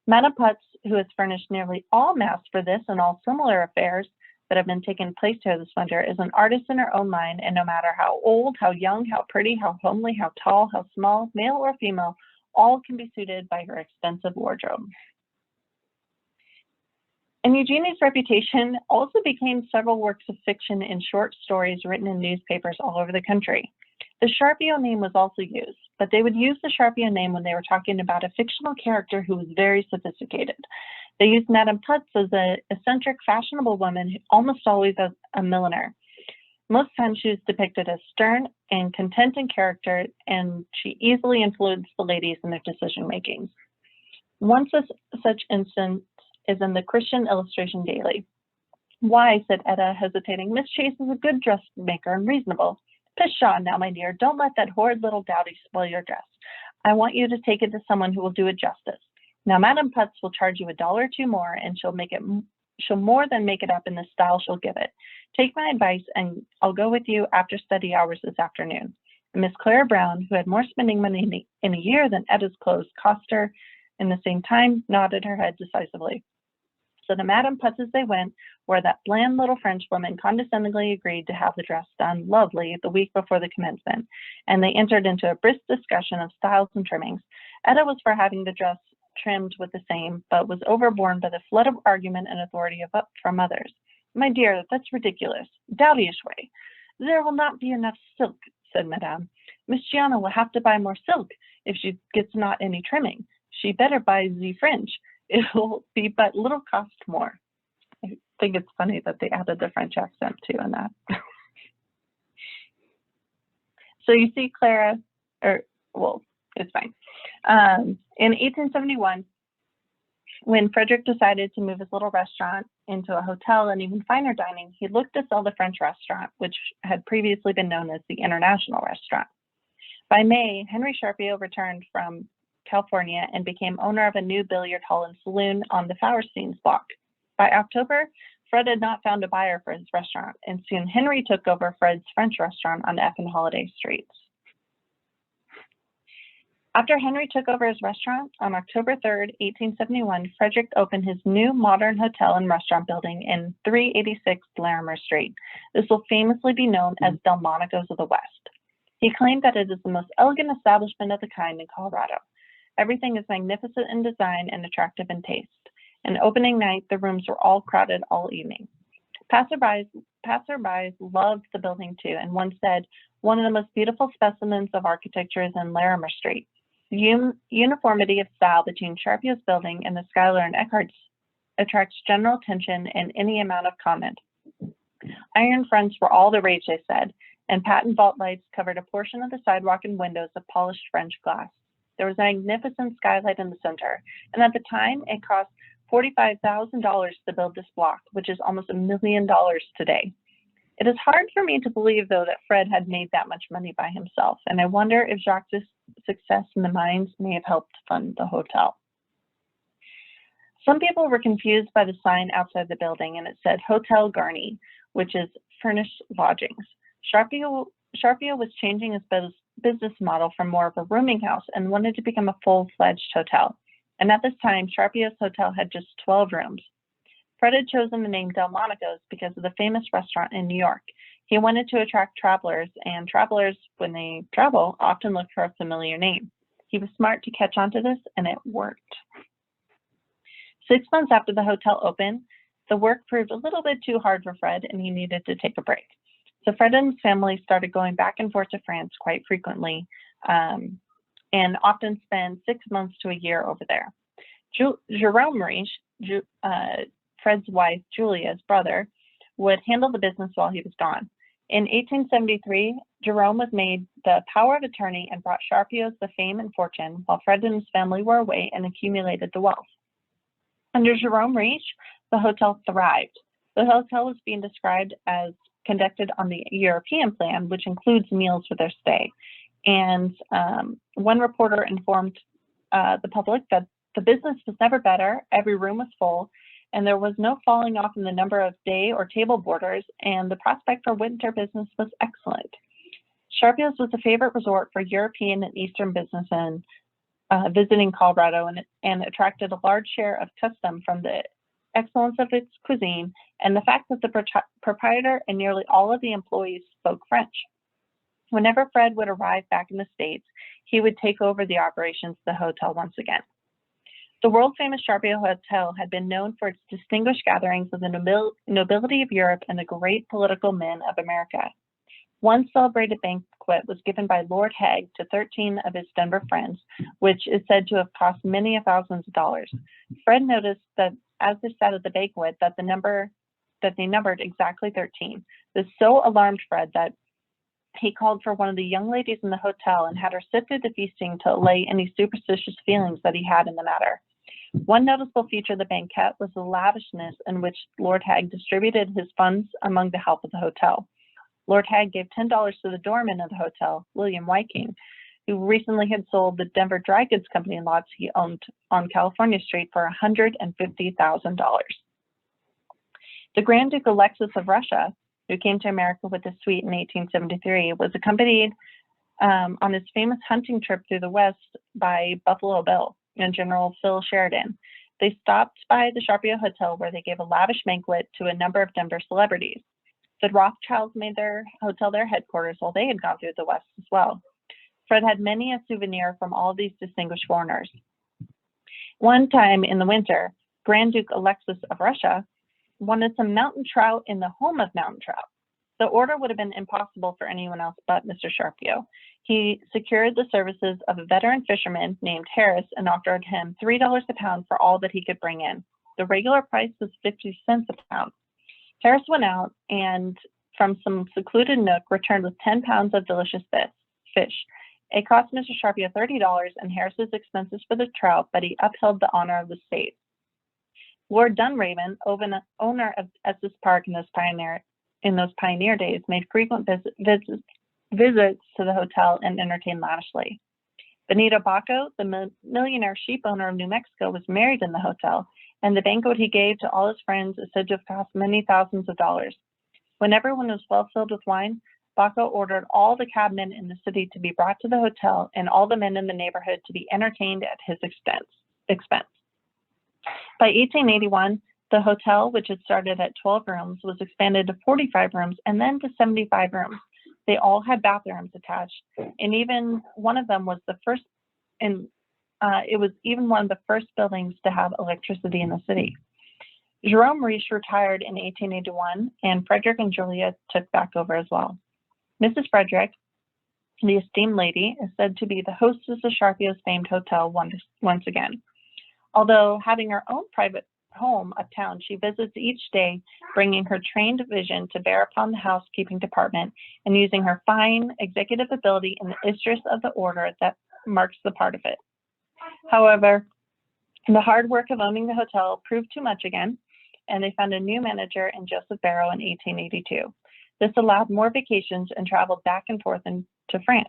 Madame Putz, who has furnished nearly all masks for this and all similar affairs that have been taking place here this winter, is an artist in her own mind, and no matter how old, how young, how pretty, how homely, how tall, how small, male or female, all can be suited by her extensive wardrobe. And Eugenie's reputation also became several works of fiction and short stories written in newspapers all over the country. The Charpiot name was also used, but they would use the Charpiot name when they were talking about a fictional character who was very sophisticated. They used Madame Putz as an eccentric, fashionable woman, almost always as a milliner. Most times she was depicted as stern and content in character, and she easily influenced the ladies in their decision-making. One such instance is in the Christian Illustration Daily. "Why," said Etta, hesitating, "Miss Chase is a good dressmaker and reasonable." "Pshaw, now, my dear, don't let that horrid little dowdy spoil your dress. I want you to take it to someone who will do it justice. Now, Madame Putz will charge you $1 or 2 more, and she'll more than make it up in the style she'll give it. Take my advice, and I'll go with you after study hours this afternoon." And Miss Clara Brown, who had more spending money in a year than Etta's clothes cost her in the same time, nodded her head decisively. So to Madame Putz as they went, where that bland little Frenchwoman condescendingly agreed to have the dress done lovely the week before the commencement, and they entered into a brisk discussion of styles and trimmings. Etta was for having the dress trimmed with the same, but was overborne by the flood of argument and authority from others. "My dear, that's ridiculous. Dowdyish way. There will not be enough silk," said Madame. "Miss Gianna will have to buy more silk if she gets not any trimming. She better buy the French. It will be but little cost more." I think it's funny that they added the French accent too in that. So you see Clara, it's fine. In 1871, when Frederick decided to move his little restaurant into a hotel and even finer dining, he looked to sell the French restaurant, which had previously been known as the International Restaurant. By May, Henry Charpiot returned from California and became owner of a new billiard hall and saloon on the Flowersteins block. By October, Fred had not found a buyer for his restaurant, and soon Henry took over Fred's French restaurant on F and Holiday Streets. After Henry took over his restaurant, on October 3rd, 1871, Frederick opened his new modern hotel and restaurant building in 386 Larimer Street. This will famously be known as Delmonico's of the West. He claimed that it is the most elegant establishment of the kind in Colorado. Everything is magnificent in design and attractive in taste. And opening night, the rooms were all crowded all evening. Passerbys loved the building too, and one said, "One of the most beautiful specimens of architecture is in Larimer Street. The uniformity of style between Charpiot's building and the Schuyler and Eckhart's attracts general attention and any amount of comment. Iron fronts were all the rage," they said, and patent vault lights covered a portion of the sidewalk and windows of polished French glass. There was a magnificent skylight in the center, and at the time it cost $45,000 to build this block, which is almost $1 million today. It is hard for me to believe, though, that Fred had made that much money by himself, and I wonder if Jacques' success in the mines may have helped fund the hotel. Some people were confused by the sign outside the building, and it said Hotel Garni, which is furnished lodgings. Charpiot was changing his business model from more of a rooming house and wanted to become a full-fledged hotel. And at this time, Charpiot's hotel had just 12 rooms. Fred had chosen the name Delmonico's because of the famous restaurant in New York. He wanted to attract travelers, and travelers, when they travel, often look for a familiar name. He was smart to catch on to this, and it worked. 6 months after the hotel opened, the work proved a little bit too hard for Fred, and he needed to take a break. So Fred and his family started going back and forth to France quite frequently, and often spent 6 months to a year over there. Jerome Riche, Fred's wife, Julia's brother, would handle the business while he was gone. In 1873, Jerome was made the power of attorney and brought Charpiot the fame and fortune, while Fred and his family were away and accumulated the wealth. Under Jerome Riche, the hotel thrived. The hotel was being described as conducted on the European plan, which includes meals with their stay. And one reporter informed the public that the business was never better, every room was full, and there was no falling off in the number of day or table boarders, and the prospect for winter business was excellent. Charpiot's was a favorite resort for European and Eastern businessmen visiting Colorado and attracted a large share of custom from the excellence of its cuisine and the fact that the proprietor and nearly all of the employees spoke French. Whenever Fred would arrive back in the States, he would take over the operations of the hotel once again. The world-famous Charpiot Hotel had been known for its distinguished gatherings of the nobility of Europe and the great political men of America. One celebrated banquet was given by Lord Hague to 13 of his Denver friends, which is said to have cost many thousands of dollars. Fred noticed that as they sat at the banquet that they numbered exactly 13. This so alarmed Fred that he called for one of the young ladies in the hotel and had her sit through the feasting to allay any superstitious feelings that he had in the matter. One noticeable feature of the banquet was the lavishness in which Lord Hague distributed his funds among the help of the hotel. Lord Hague gave $10 to the doorman of the hotel, William Viking, who recently had sold the Denver Dry Goods Company lots he owned on California Street for $150,000. The Grand Duke Alexis of Russia, who came to America with a suite in 1873, was accompanied on his famous hunting trip through the West by Buffalo Bill and General Phil Sheridan. They stopped by the Charpiot Hotel where they gave a lavish banquet to a number of Denver celebrities. The Rothschilds made their hotel their headquarters while they had gone through the West as well. Fred had many a souvenir from all of these distinguished foreigners. One time in the winter, Grand Duke Alexis of Russia wanted some mountain trout in the home of mountain trout. The order would have been impossible for anyone else but Mr. Charpiot. He secured the services of a veteran fisherman named Harris and offered him $3 a pound for all that he could bring in. The regular price was 50 cents a pound. Harris went out and from some secluded nook returned with 10 pounds of delicious fish. It cost Mr. Charpiot $30 and Harris's expenses for the trout, but he upheld the honor of the state. Lord Dunraven, owner of Estes Park in those pioneer days, made frequent visits to the hotel and entertained lavishly. Benito Baco, the millionaire sheep owner of New Mexico, was married in the hotel, and the banquet he gave to all his friends is said to have cost many thousands of dollars. When everyone was well filled with wine, Baco ordered all the cabmen in the city to be brought to the hotel and all the men in the neighborhood to be entertained at his expense. By 1881, the hotel, which had started at 12 rooms, was expanded to 45 rooms and then to 75 rooms. They all had bathrooms attached, and even one of them was the first, and it was even one of the first buildings to have electricity in the city. Jerome Riche retired in 1881, and Frederick and Julia took back over as well. Mrs. Frederick, the esteemed lady, is said to be the hostess of Charpiot's famed hotel once again. Although having her own private home uptown, she visits each day, bringing her trained vision to bear upon the housekeeping department and using her fine executive ability in the interest of the order that marks the part of it. However, the hard work of owning the hotel proved too much again, and they found a new manager in Joseph Barrow in 1882. This allowed more vacations and travel back and forth to France.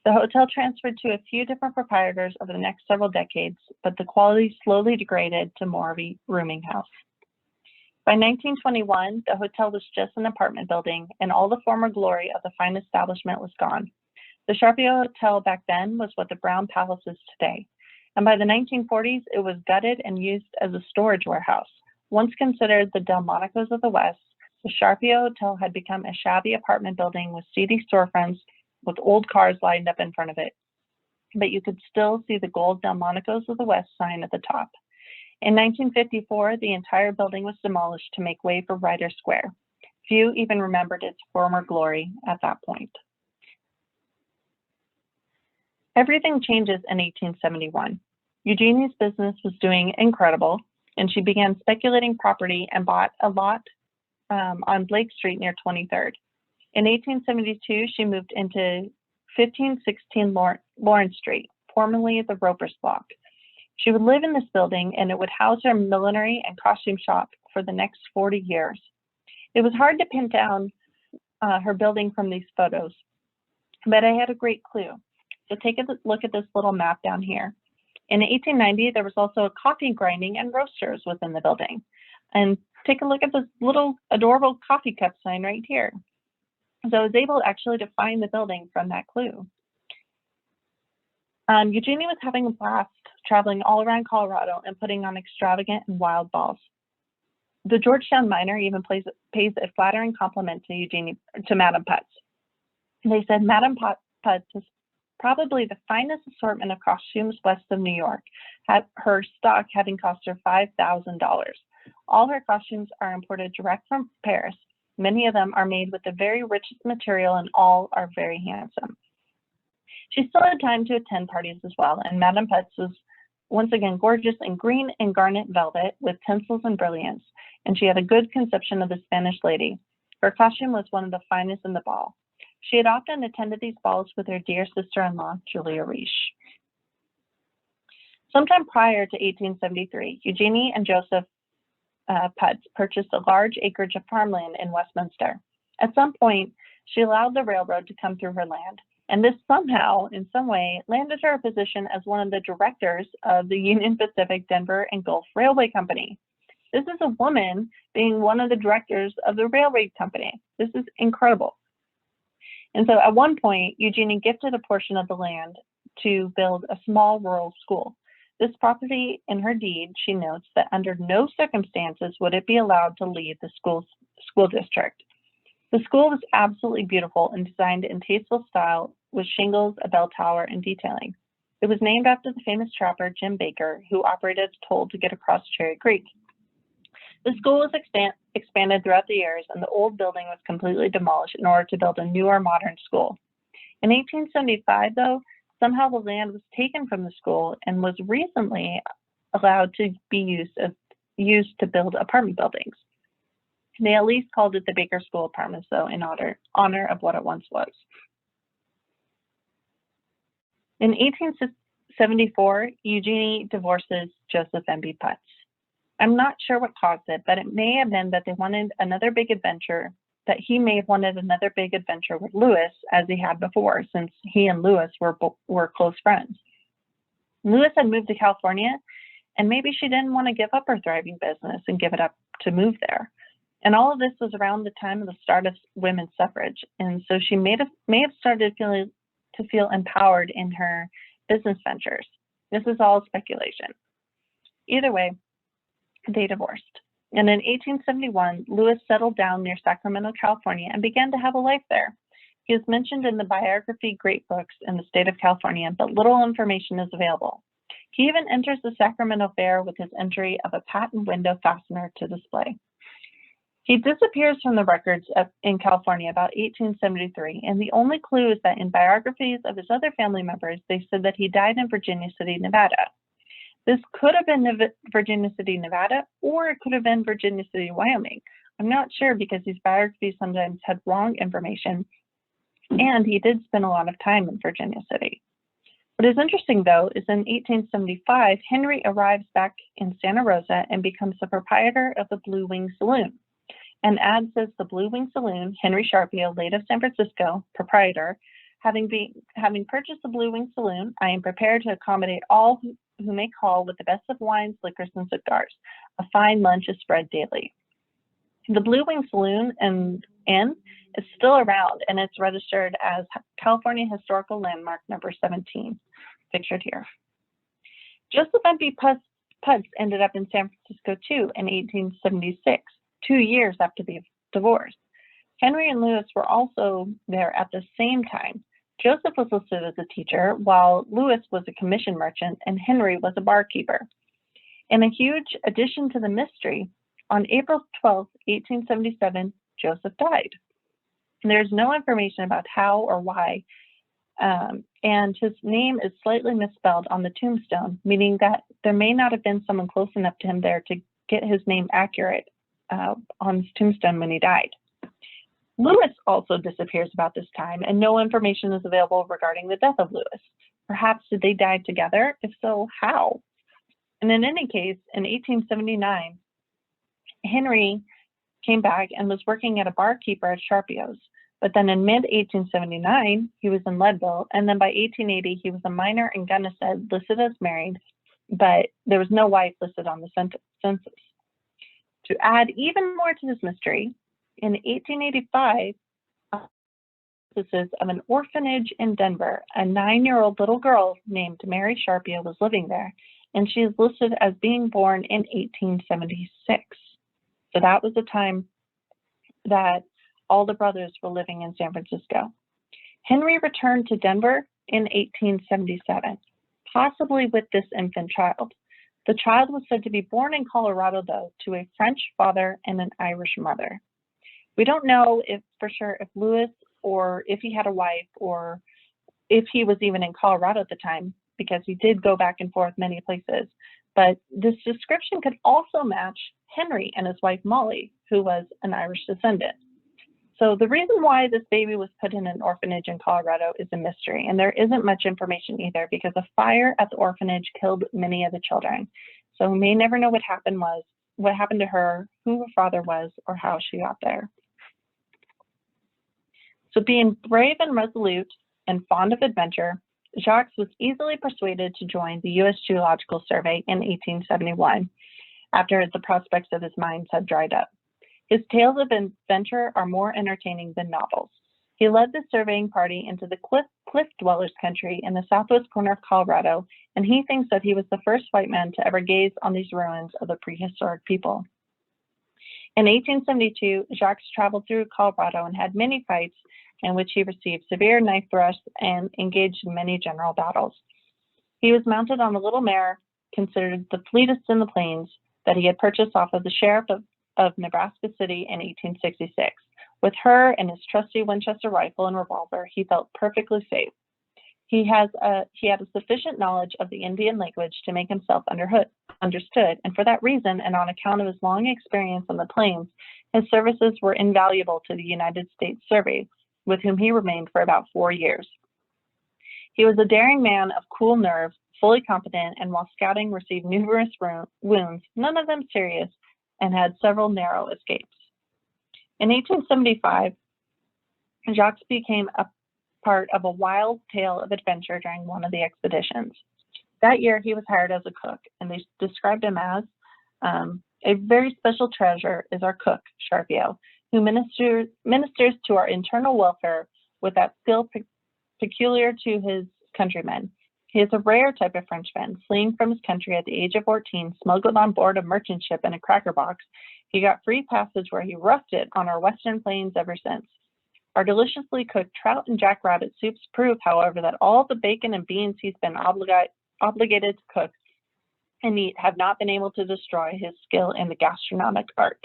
The hotel transferred to a few different proprietors over the next several decades, but the quality slowly degraded to more of a rooming house. By 1921, the hotel was just an apartment building, and all the former glory of the fine establishment was gone. The Charpiot Hotel back then was what the Brown Palace is today, and by the 1940s, it was gutted and used as a storage warehouse. Once considered the Delmonico's of the West, the Charpiot Hotel had become a shabby apartment building with seedy storefronts with old cars lined up in front of it. But you could still see the gold Delmonico's of the West sign at the top. In 1954, the entire building was demolished to make way for Ryder Square. Few even remembered its former glory at that point. Everything changes in 1871. Eugenia's business was doing incredible, and she began speculating property and bought a lot on Blake Street near 23rd. In 1872, she moved into 1516 Lawrence Street, formerly the Roper's Block. She would live in this building, and it would house her millinery and costume shop for the next 40 years. It was hard to pin down her building from these photos, but I had a great clue. So take a look at this little map down here. In 1890, there was also a coffee grinding and roasters within the building. And take a look at this little adorable coffee cup sign right here. So I was able actually to find the building from that clue. Eugenie was having a blast traveling all around Colorado and putting on extravagant and wild balls. The Georgetown Miner even pays a flattering compliment to Madame Putz. They said Madame Putz is probably the finest assortment of costumes west of New York, her stock having cost her $5,000. All her costumes are imported direct from Paris. Many of them are made with the very richest material and all are very handsome. She still had time to attend parties as well, and Madame Putz was once again gorgeous in green and garnet velvet with tinsels and brilliants, and she had a good conception of the Spanish lady. Her costume was one of the finest in the ball. She had often attended these balls with her dear sister-in-law, Julia Reisch. Sometime prior to 1873, Eugenie and Joseph Putz purchased a large acreage of farmland in Westminster. At some point, she allowed the railroad to come through her land, and this somehow, in some way, landed her a position as one of the directors of the Union Pacific Denver and Gulf Railway Company. This is a woman being one of the directors of the railway company. This is incredible. And so at one point, Eugenie gifted a portion of the land to build a small rural school. This property in her deed, she notes that under no circumstances would it be allowed to leave the school district. The school was absolutely beautiful and designed in tasteful style with shingles, a bell tower, and detailing. It was named after the famous trapper Jim Baker, who operated a toll to get across Cherry Creek. The school was expanded throughout the years, and the old building was completely demolished in order to build a newer, modern school. In 1875, though, somehow the land was taken from the school and was recently allowed to be used to build apartment buildings. They at least called it the Baker School Apartments, though, in honor of what it once was. In 1874, Eugenie divorces Joseph M.B. Putz. I'm not sure what caused it, but it may have been that they wanted another big adventure, that he may have wanted another big adventure with Lewis as he had before, since he and Lewis were close friends. Lewis had moved to California, and maybe she didn't want to give up her thriving business and give it up to move there. And all of this was around the time of the start of women's suffrage, and so she may have started to feel empowered in her business ventures. This is all speculation. Either way, they divorced. And in 1871, Lewis settled down near Sacramento, California, and began to have a life there. He is mentioned in the biography Great Books in the state of California, but little information is available. He even enters the Sacramento Fair with his entry of a patent window fastener to display. He disappears from the records in California about 1873, and the only clue is that in biographies of his other family members, they said that he died in Virginia City, Nevada. This could have been Virginia City, Nevada, or it could have been Virginia City, Wyoming. I'm not sure because these biographies sometimes had wrong information, and he did spend a lot of time in Virginia City. What is interesting, though, is in 1875, Henry arrives back in Santa Rosa and becomes the proprietor of the Blue Wing Saloon. An ad says the Blue Wing Saloon, Henry Charpiot, late of San Francisco, proprietor, having purchased the Blue Wing Saloon, I am prepared to accommodate all who may call with the best of wines, liquors, and cigars. A fine lunch is spread daily. The Blue Wing Saloon and Inn is still around, and it's registered as California Historical Landmark number 17, pictured here. Joseph M.B. Putz ended up in San Francisco too in 1876, 2 years after the divorce. Henry and Lewis were also there at the same time. Joseph was listed as a teacher, while Lewis was a commission merchant and Henry was a barkeeper. In a huge addition to the mystery, on April 12, 1877, Joseph died. There's no information about how or why, and his name is slightly misspelled on the tombstone, meaning that there may not have been someone close enough to him there to get his name accurate on his tombstone when he died. Lewis also disappears about this time, and no information is available regarding the death of Lewis. Perhaps did they die together? If so, how? And in any case, in 1879, Henry came back and was working at a barkeeper at Charpiot's. But then in mid-1879, he was in Leadville, and then by 1880, he was a miner in Gunnison, listed as married, but there was no wife listed on the census. To add even more to this mystery, in 1885, auspices of an orphanage in Denver, a 9-year-old little girl named Mary Charpiot was living there, and she is listed as being born in 1876. So that was the time that all the brothers were living in San Francisco. Henry returned to Denver in 1877, possibly with this infant child. The child was said to be born in Colorado, though, to a French father and an Irish mother. We don't know if for sure if Louis or if he had a wife or if he was even in Colorado at the time, because he did go back and forth many places. But this description could also match Henry and his wife Molly, who was an Irish descendant. So the reason why this baby was put in an orphanage in Colorado is a mystery, and there isn't much information either because a fire at the orphanage killed many of the children. So we may never know what happened to her, who her father was, or how she got there. So being brave and resolute and fond of adventure, Jacques was easily persuaded to join the U.S. Geological Survey in 1871 after the prospects of his mines had dried up. His tales of adventure are more entertaining than novels. He led the surveying party into the cliff dwellers country in the southwest corner of Colorado, and he thinks that he was the first white man to ever gaze on these ruins of the prehistoric people. In 1872, Jacques traveled through Colorado and had many fights in which he received severe knife thrusts and engaged in many general battles. He was mounted on a little mare considered the fleetest in the plains that he had purchased off of the sheriff of Nebraska City in 1866. With her and his trusty Winchester rifle and revolver, he felt perfectly safe. He had a sufficient knowledge of the Indian language to make himself understood, and for that reason, and on account of his long experience on the plains, his services were invaluable to the United States Survey, with whom he remained for about 4 years. He was a daring man of cool nerve, fully competent, and while scouting received numerous wounds, none of them serious, and had several narrow escapes. In 1875, Jacques became a part of a wild tale of adventure during one of the expeditions. That year, he was hired as a cook, and they described him as a very special treasure is our cook, Charpiot, who ministers to our internal welfare with that skill peculiar to his countrymen. He is a rare type of Frenchman, fleeing from his country at the age of 14, smuggled on board a merchant ship in a cracker box. He got free passage where he roughed it on our western plains ever since. Our deliciously cooked trout and jackrabbit soups prove, however, that all the bacon and beans he's been obligated to cook and eat have not been able to destroy his skill in the gastronomic art.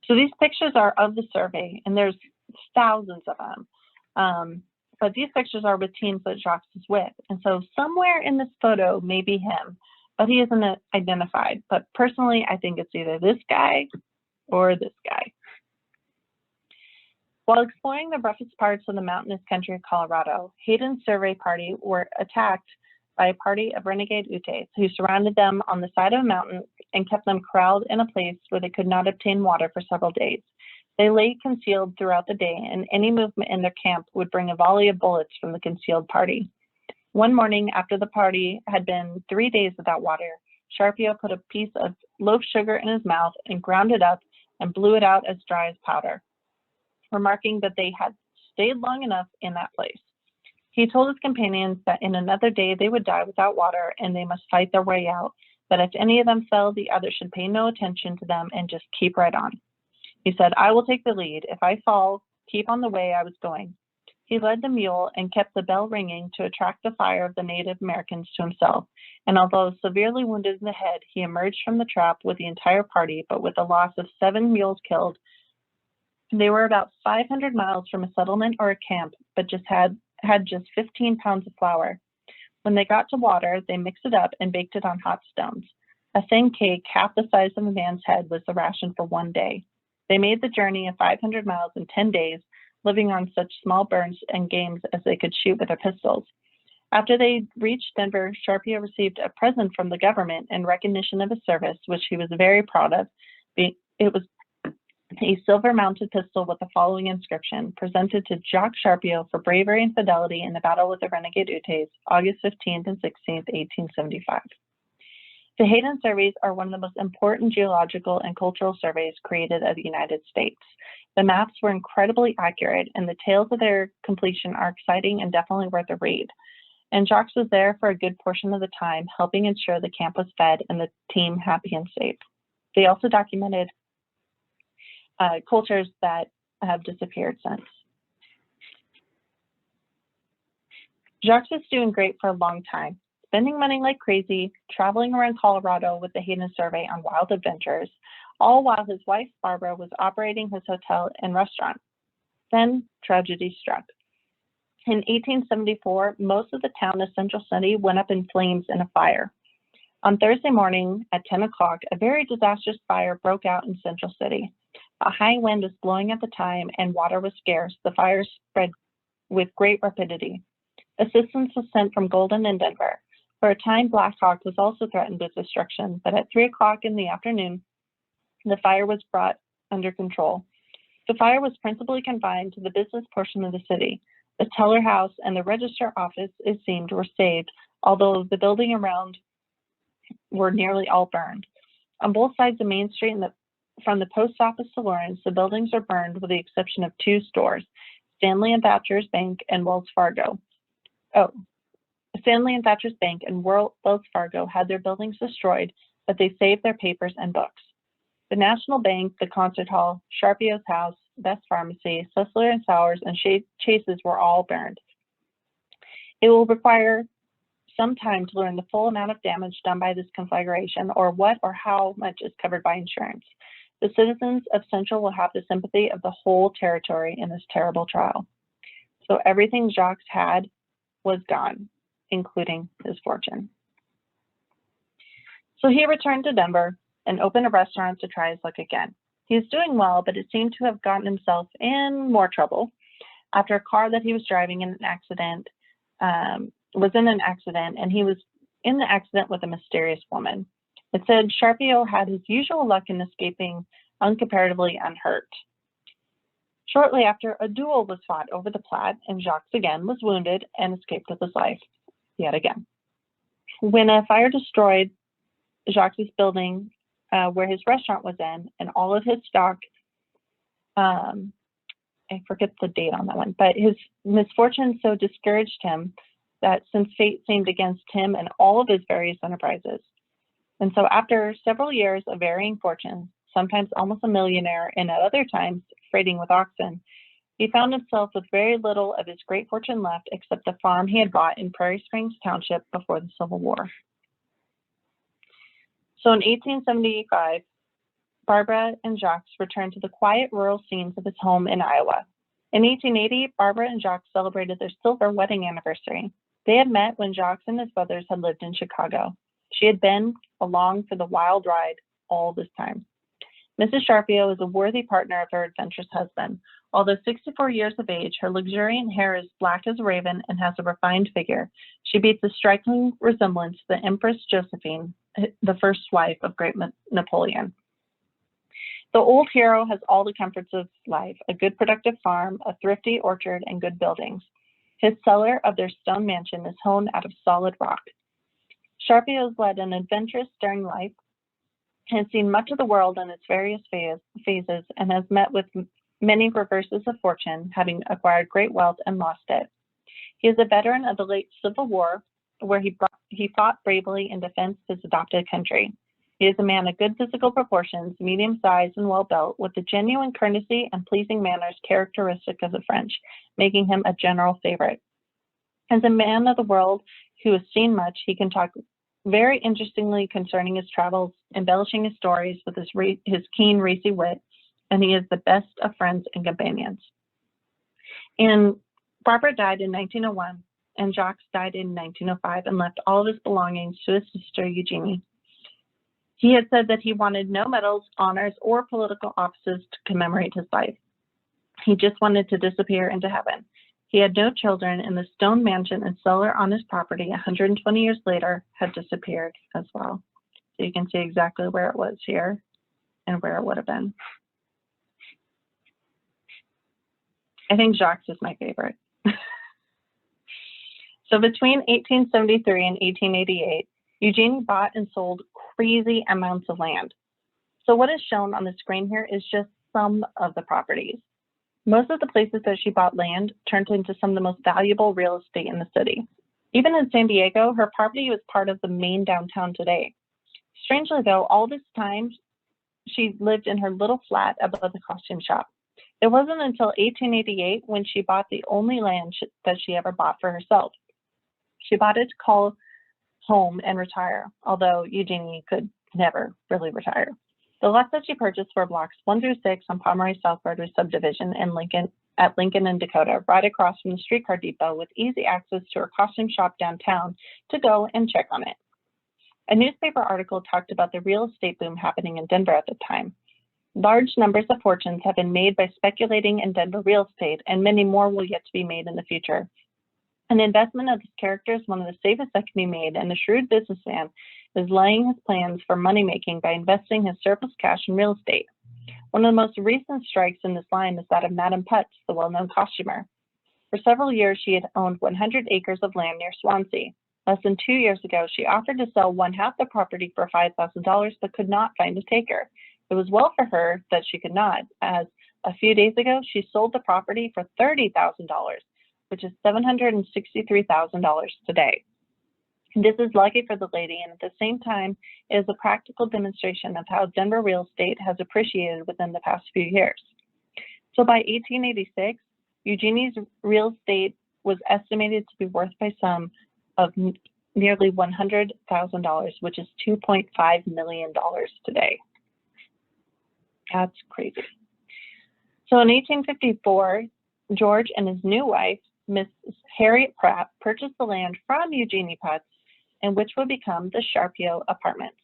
So these pictures are of the survey, and there's thousands of them. But these pictures are with teams that Jacques is with. And so somewhere in this photo may be him, but he isn't identified. But personally, I think it's either this guy or this guy. While exploring the roughest parts of the mountainous country of Colorado, Hayden's survey party were attacked by a party of renegade Utes who surrounded them on the side of a mountain and kept them corralled in a place where they could not obtain water for several days. They lay concealed throughout the day, and any movement in their camp would bring a volley of bullets from the concealed party. One morning, after the party had been 3 days without water, Charpiot put a piece of loaf sugar in his mouth and ground it up and blew it out as dry as powder, remarking that they had stayed long enough in that place. He told his companions that in another day they would die without water and they must fight their way out, that if any of them fell, the others should pay no attention to them and just keep right on. He said, "I will take the lead. If I fall, keep on the way I was going." He led the mule and kept the bell ringing to attract the fire of the Native Americans to himself, and although severely wounded in the head, he emerged from the trap with the entire party, but with a loss of 7 mules killed. They were about 500 miles from a settlement or a camp, but had just 15 pounds of flour. When they got to water, they mixed it up and baked it on hot stones. A thin cake, half the size of a man's head, was the ration for 1 day. They made the journey of 500 miles in 10 days, living on such small burns and games as they could shoot with their pistols. After they reached Denver, Charpiot received a present from the government in recognition of his service, which he was very proud of. It was a silver-mounted pistol with the following inscription: presented to Jacques Charpiot for bravery and fidelity in the battle with the renegade Utes, August 15th and 16th, 1875. The Hayden surveys are one of the most important geological and cultural surveys created of the United States. The maps were incredibly accurate, and the tales of their completion are exciting and definitely worth a read. And Jacques was there for a good portion of the time, helping ensure the camp was fed and the team happy and safe. They also documented cultures that have disappeared since. Jacques was doing great for a long time, spending money like crazy, traveling around Colorado with the Hayden Survey on wild adventures, all while his wife, Barbara, was operating his hotel and restaurant. Then tragedy struck. In 1874, most of the town of Central City went up in flames in a fire. On Thursday morning at 10 o'clock, a very disastrous fire broke out in Central City. A high wind was blowing at the time and water was scarce. The fire spread with great rapidity. Assistance was sent from Golden and Denver. For a time, Black Hawk was also threatened with destruction, but at 3 o'clock in the afternoon, the fire was brought under control. The fire was principally confined to the business portion of the city. The teller house and the register office, it seemed, were saved, although the building around were nearly all burned. On both sides of Main Street and from the post office to Lawrence, the buildings were burned with the exception of 2 stores, Stanley and Thatcher's Bank and Wells Fargo. Stanley and Thatcher's Bank and Wells Fargo had their buildings destroyed, but they saved their papers and books. The National Bank, the Concert Hall, Charpiot's house, Best Pharmacy, Sessler and Sowers, and Chase's were all burned. It will require some time to learn the full amount of damage done by this conflagration, or what or how much is covered by insurance. The citizens of Central will have the sympathy of the whole territory in this terrible trial. So everything Jacques had was gone, including his fortune. So he returned to Denver and opened a restaurant to try his luck again. He was doing well, but it seemed to have gotten himself in more trouble after a car that he was driving in an accident was in an accident, and he was in the accident with a mysterious woman. It said Charpiot had his usual luck in escaping uncomparatively unhurt. Shortly after, a duel was fought over the Platte, and Jacques again was wounded and escaped with his life, yet again. When a fire destroyed Jacques' building where his restaurant was in, and all of his stock, I forget the date on that one, but his misfortune so discouraged him that since fate seemed against him and all of his various enterprises. And so after several years of varying fortunes, sometimes almost a millionaire and at other times freighting with oxen, he found himself with very little of his great fortune left except the farm he had bought in Prairie Springs Township before the Civil War. So in 1875, Barbara and Jacques returned to the quiet rural scenes of his home in Iowa. In 1880, Barbara and Jacques celebrated their silver wedding anniversary. They had met when Jacques and his brothers had lived in Chicago. She had been along for the wild ride all this time. Mrs. Charpiot is a worthy partner of her adventurous husband. Although 64 years of age, her luxuriant hair is black as a raven and has a refined figure. She beats a striking resemblance to the Empress Josephine, the first wife of great Napoleon. The old hero has all the comforts of life, a good productive farm, a thrifty orchard, and good buildings. His cellar of their stone mansion is hewn out of solid rock. Charpiot has led an adventurous, daring life, has seen much of the world in its various phases, and has met with many reverses of fortune, having acquired great wealth and lost it. He is a veteran of the late Civil War, where he fought bravely in defense of his adopted country. He is a man of good physical proportions, medium size and well built, with the genuine courtesy and pleasing manners characteristic of the French, making him a general favorite. As a man of the world who has seen much, he can talk very interestingly concerning his travels, embellishing his stories with his keen, racy wit, and he is the best of friends and companions. And Barbara died in 1901, and Jacques died in 1905 and left all of his belongings to his sister Eugenie. He had said that he wanted no medals, honors, or political offices to commemorate his life. He just wanted to disappear into heaven. He had no children, and the stone mansion and cellar on his property 120 years later had disappeared as well. So you can see exactly where it was here and where it would have been. I think Jacques is my favorite. So between 1873 and 1888, Eugenie bought and sold crazy amounts of land. So what is shown on the screen here is just some of the properties. Most of the places that she bought land turned into some of the most valuable real estate in the city. Even in San Diego, her property was part of the main downtown today. Strangely though, all this time, she lived in her little flat above the costume shop. It wasn't until 1888 when she bought the only land that she ever bought for herself. She bought it to call home and retire, although Eugenie could never really retire. The lots that she purchased were blocks 1 through 6 on Pomeroy South Broadway subdivision in Lincoln and Dakota, right across from the streetcar depot with easy access to her costume shop downtown to go and check on it. A newspaper article talked about the real estate boom happening in Denver at the time. Large numbers of fortunes have been made by speculating in Denver real estate, and many more will yet to be made in the future. An investment of this character is one of the safest that can be made, and the shrewd businessman is laying his plans for money making by investing his surplus cash in real estate. One of the most recent strikes in this line is that of Madame Putz, the well-known costumer. For several years, she had owned 100 acres of land near Swansea. Less than 2 years ago, she offered to sell one half the property for $5,000, but could not find a taker. It was well for her that she could not, as a few days ago, she sold the property for $30,000, which is $763,000 today. This is lucky for the lady, and at the same time, it is a practical demonstration of how Denver real estate has appreciated within the past few years. So by 1886, Eugenie's real estate was estimated to be worth by some of nearly $100,000, which is $2.5 million today. That's crazy. So in 1854, George and his new wife, Miss Harriet Pratt, purchased the land from Eugenie Putz, and which would become the Charpiot apartments.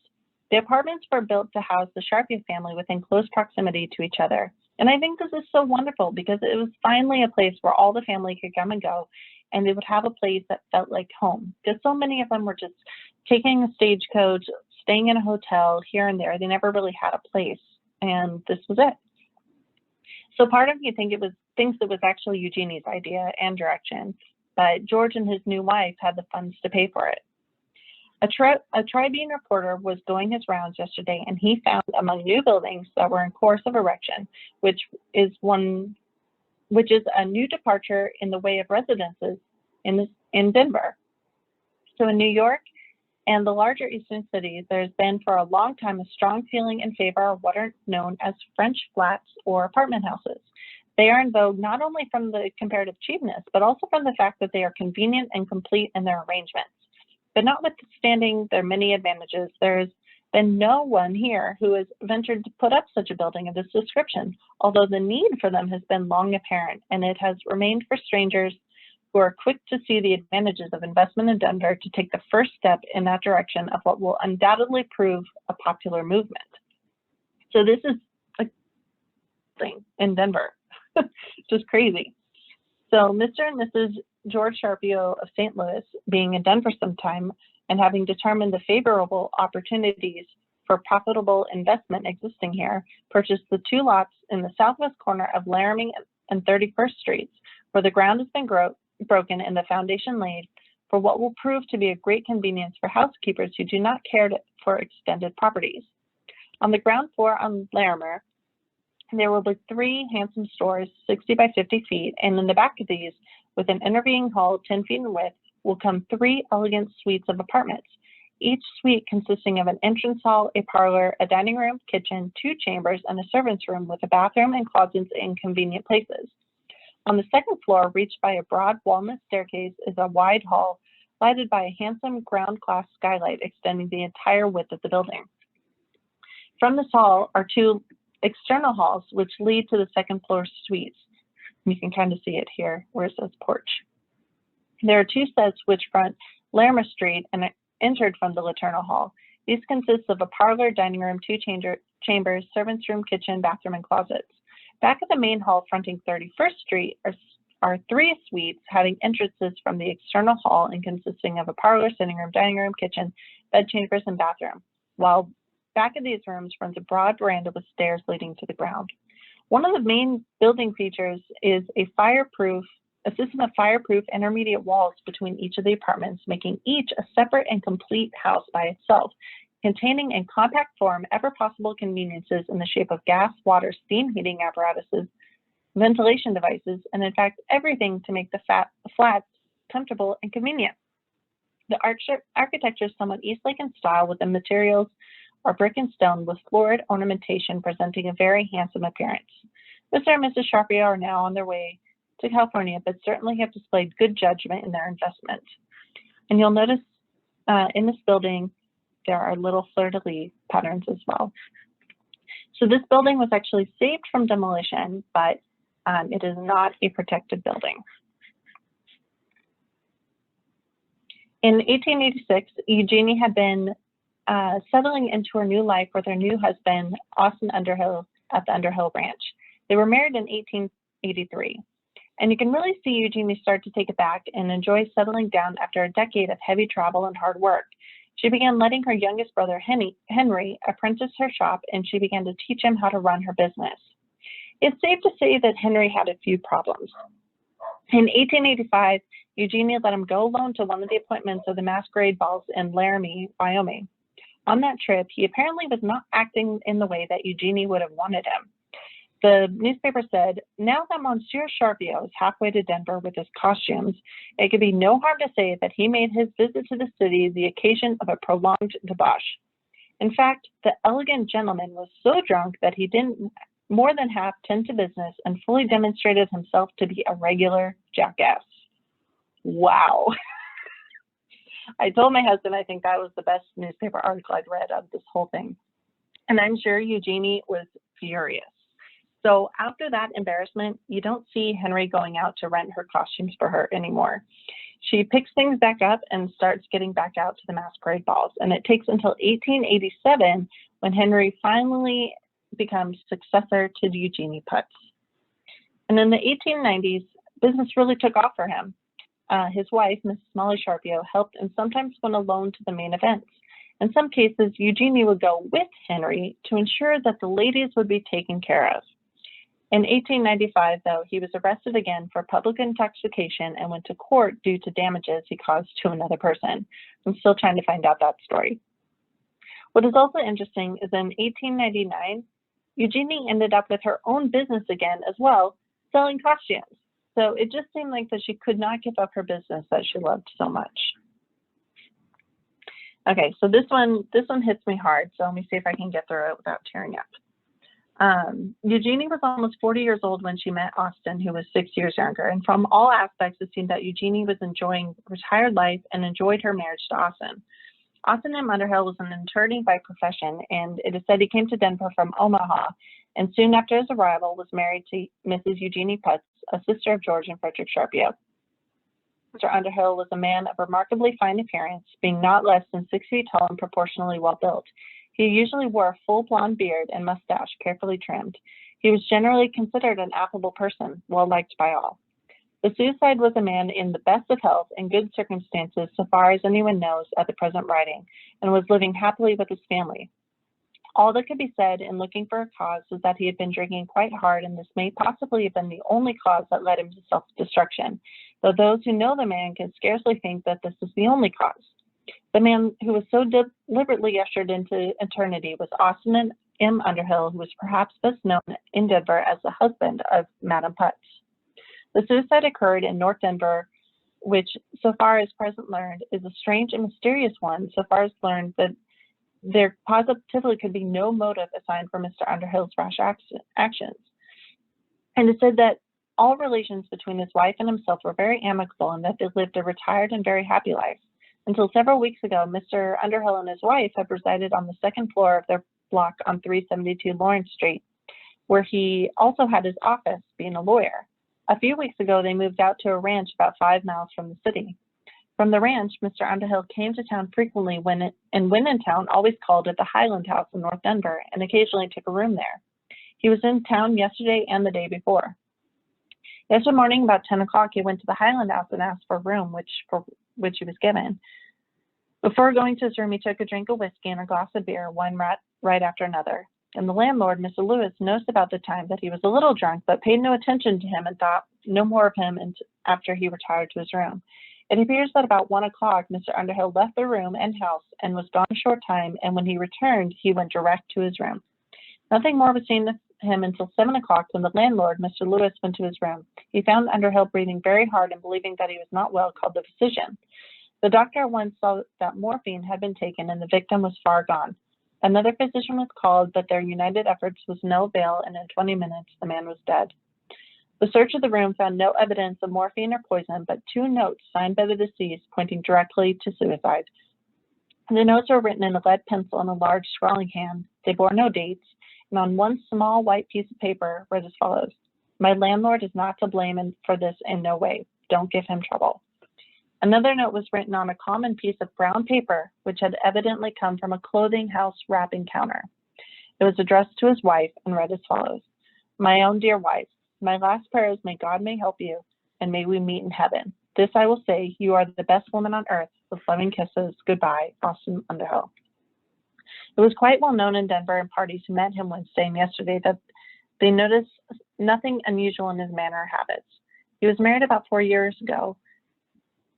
The apartments were built to house the Charpiot family within close proximity to each other. And I think this is so wonderful because it was finally a place where all the family could come and go, and they would have a place that felt like home. Because so many of them were just taking a stagecoach, staying in a hotel here and there. They never really had a place, and this was it. So part of me thinks it was actually Eugenie's idea and direction, but George and his new wife had the funds to pay for it. A Tribune reporter was going his rounds yesterday, and he found among new buildings that were in course of erection, which is a new departure in the way of residences in Denver. So in New York and the larger eastern cities, there's been for a long time a strong feeling in favor of what are known as French flats or apartment houses. They are in vogue not only from the comparative cheapness, but also from the fact that they are convenient and complete in their arrangements. But notwithstanding their many advantages, there's been no one here who has ventured to put up such a building of this description, although the need for them has been long apparent, and it has remained for strangers who are quick to see the advantages of investment in Denver to take the first step in that direction of what will undoubtedly prove a popular movement. So this is a thing in Denver, just crazy. So Mr. and Mrs. George Charpiot of St. Louis, being in Denver sometime and having determined the favorable opportunities for profitable investment existing here, purchased the 2 lots in the southwest corner of Laramie and 31st Streets, where the ground has been broken and the foundation laid for what will prove to be a great convenience for housekeepers who do not care for extended properties. On the ground floor on Larimer, there will be 3 handsome stores, 60 by 50 feet, and in the back of these, with an intervening hall 10 feet in width, will come 3 elegant suites of apartments, each suite consisting of an entrance hall, a parlor, a dining room, kitchen, 2 chambers, and a servant's room with a bathroom and closets in convenient places. On the second floor, reached by a broad walnut staircase, is a wide hall lighted by a handsome ground-glass skylight extending the entire width of the building. From this hall are 2 external halls which lead to the second floor suites. You can kind of see it here where it says porch. There are 2 sets which front Larimer Street and are entered from the Laternal Hall. These consist of a parlor, dining room, 2 chambers, servant's room, kitchen, bathroom, and closets. Back at the main hall fronting 31st Street are 3 suites having entrances from the external hall and consisting of a parlor, sitting room, dining room, kitchen, bed chambers, and bathroom, while back of these rooms runs a broad veranda with stairs leading to the ground. One of the main building features is a system of fireproof intermediate walls between each of the apartments, making each a separate and complete house by itself, containing in compact form ever possible conveniences in the shape of gas, water, steam heating apparatuses, ventilation devices, and in fact, everything to make the flats comfortable and convenient. The architecture is somewhat Eastlake in style, with the materials are brick and stone with florid ornamentation presenting a very handsome appearance. Mr. and Mrs. Charpiot are now on their way to California, but certainly have displayed good judgment in their investment. And you'll notice in this building, there are little fleur-de-lis patterns as well. So this building was actually saved from demolition, but it is not a protected building. In 1886, Eugenie had been settling into her new life with her new husband, Austin Underhill, at the Underhill Ranch. They were married in 1883. And you can really see Eugenie start to take it back and enjoy settling down after a decade of heavy travel and hard work. She began letting her youngest brother, Henry, apprentice her shop, and she began to teach him how to run her business. It's safe to say that Henry had a few problems. In 1885, Eugenie let him go alone to one of the appointments of the masquerade balls in Laramie, Wyoming. On that trip, he apparently was not acting in the way that Eugenie would have wanted him. The newspaper said, "Now that Monsieur Charpiot is halfway to Denver with his costumes, it could be no harm to say that he made his visit to the city the occasion of a prolonged debauch. In fact, the elegant gentleman was so drunk that he didn't more than half tend to business and fully demonstrated himself to be a regular jackass." Wow. I told my husband I think that was the best newspaper article I'd read of this whole thing. And I'm sure Eugenie was furious. So after that embarrassment, you don't see Henry going out to rent her costumes for her anymore. She picks things back up and starts getting back out to the masquerade balls. And it takes until 1887 when Henry finally becomes successor to Eugenie Putz. And in the 1890s, business really took off for him. His wife, Mrs. Molly Charpiot, helped and sometimes went alone to the main events. In some cases, Eugenie would go with Henry to ensure that the ladies would be taken care of. In 1895, though, he was arrested again for public intoxication and went to court due to damages he caused to another person. I'm still trying to find out that story. What is also interesting is in 1899, Eugenie ended up with her own business again as well, selling costumes. So it just seemed like that she could not give up her business that she loved so much. Okay, so this one hits me hard. So let me see if I can get through it without tearing up. Eugenie was almost 40 years old when she met Austin, who was 6 years younger. And from all aspects, it seemed that Eugenie was enjoying retired life and enjoyed her marriage to Austin. Austin M. Underhill was an attorney by profession, and it is said he came to Denver from Omaha, and soon after his arrival was married to Mrs. Eugenie Putz, a sister of George and Frederick Charpiot. Mr. Underhill was a man of remarkably fine appearance, being not less than 6 feet tall and proportionally well built. He usually wore a full blonde beard and mustache, carefully trimmed. He was generally considered an affable person, well liked by all. The suicide was a man in the best of health and good circumstances so far as anyone knows at the present writing, and was living happily with his family. All that could be said in looking for a cause was that he had been drinking quite hard, and this may possibly have been the only cause that led him to self-destruction, though those who know the man can scarcely think that this is the only cause. The man who was so deliberately ushered into eternity was Austin M. Underhill, who was perhaps best known in Denver as the husband of Madam Putz. The suicide occurred in North Denver, which, so far as present learned, is a strange and mysterious one, so far as learned that there positively could be no motive assigned for Mr. Underhill's rash actions. And it said that all relations between his wife and himself were very amicable and that they lived a retired and very happy life. Until several weeks ago, Mr. Underhill and his wife had resided on the second floor of their block on 372 Lawrence Street, where he also had his office, being a lawyer. A few weeks ago, they moved out to a ranch about 5 miles from the city. From the ranch, Mr. Underhill came to town frequently when in town, always called at the Highland House in North Denver and occasionally took a room there. He was in town yesterday and the day before. Yesterday morning, about 10 o'clock, he went to the Highland House and asked for a room, which he was given. Before going to his room, he took a drink of whiskey and a glass of beer, one right after another. And the landlord, Mr. Lewis, noticed about the time that he was a little drunk, but paid no attention to him and thought no more of him after he retired to his room. It appears that about 1 o'clock, Mr. Underhill left the room and house and was gone a short time, and when he returned, he went direct to his room. Nothing more was seen of him until 7 o'clock, when the landlord, Mr. Lewis, went to his room. He found Underhill breathing very hard, and believing that he was not well, called the physician. The doctor at once saw that morphine had been taken and the victim was far gone. Another physician was called, but their united efforts was no avail, and in 20 minutes the man was dead. The search of the room found no evidence of morphine or poison, but 2 notes signed by the deceased pointing directly to suicide. The notes were written in a lead pencil in a large scrawling hand. They bore no dates, and on one small white piece of paper read as follows: "My landlord is not to blame for this in no way. Don't give him trouble." Another note was written on a common piece of brown paper, which had evidently come from a clothing house wrapping counter. It was addressed to his wife and read as follows: "My own dear wife, my last prayer is may God may help you, and may we meet in heaven. This I will say, you are the best woman on earth. With loving kisses, goodbye, Austin Underhill." It was quite well known in Denver, and parties who met him Wednesday and yesterday, that they noticed nothing unusual in his manner or habits. He was married about 4 years ago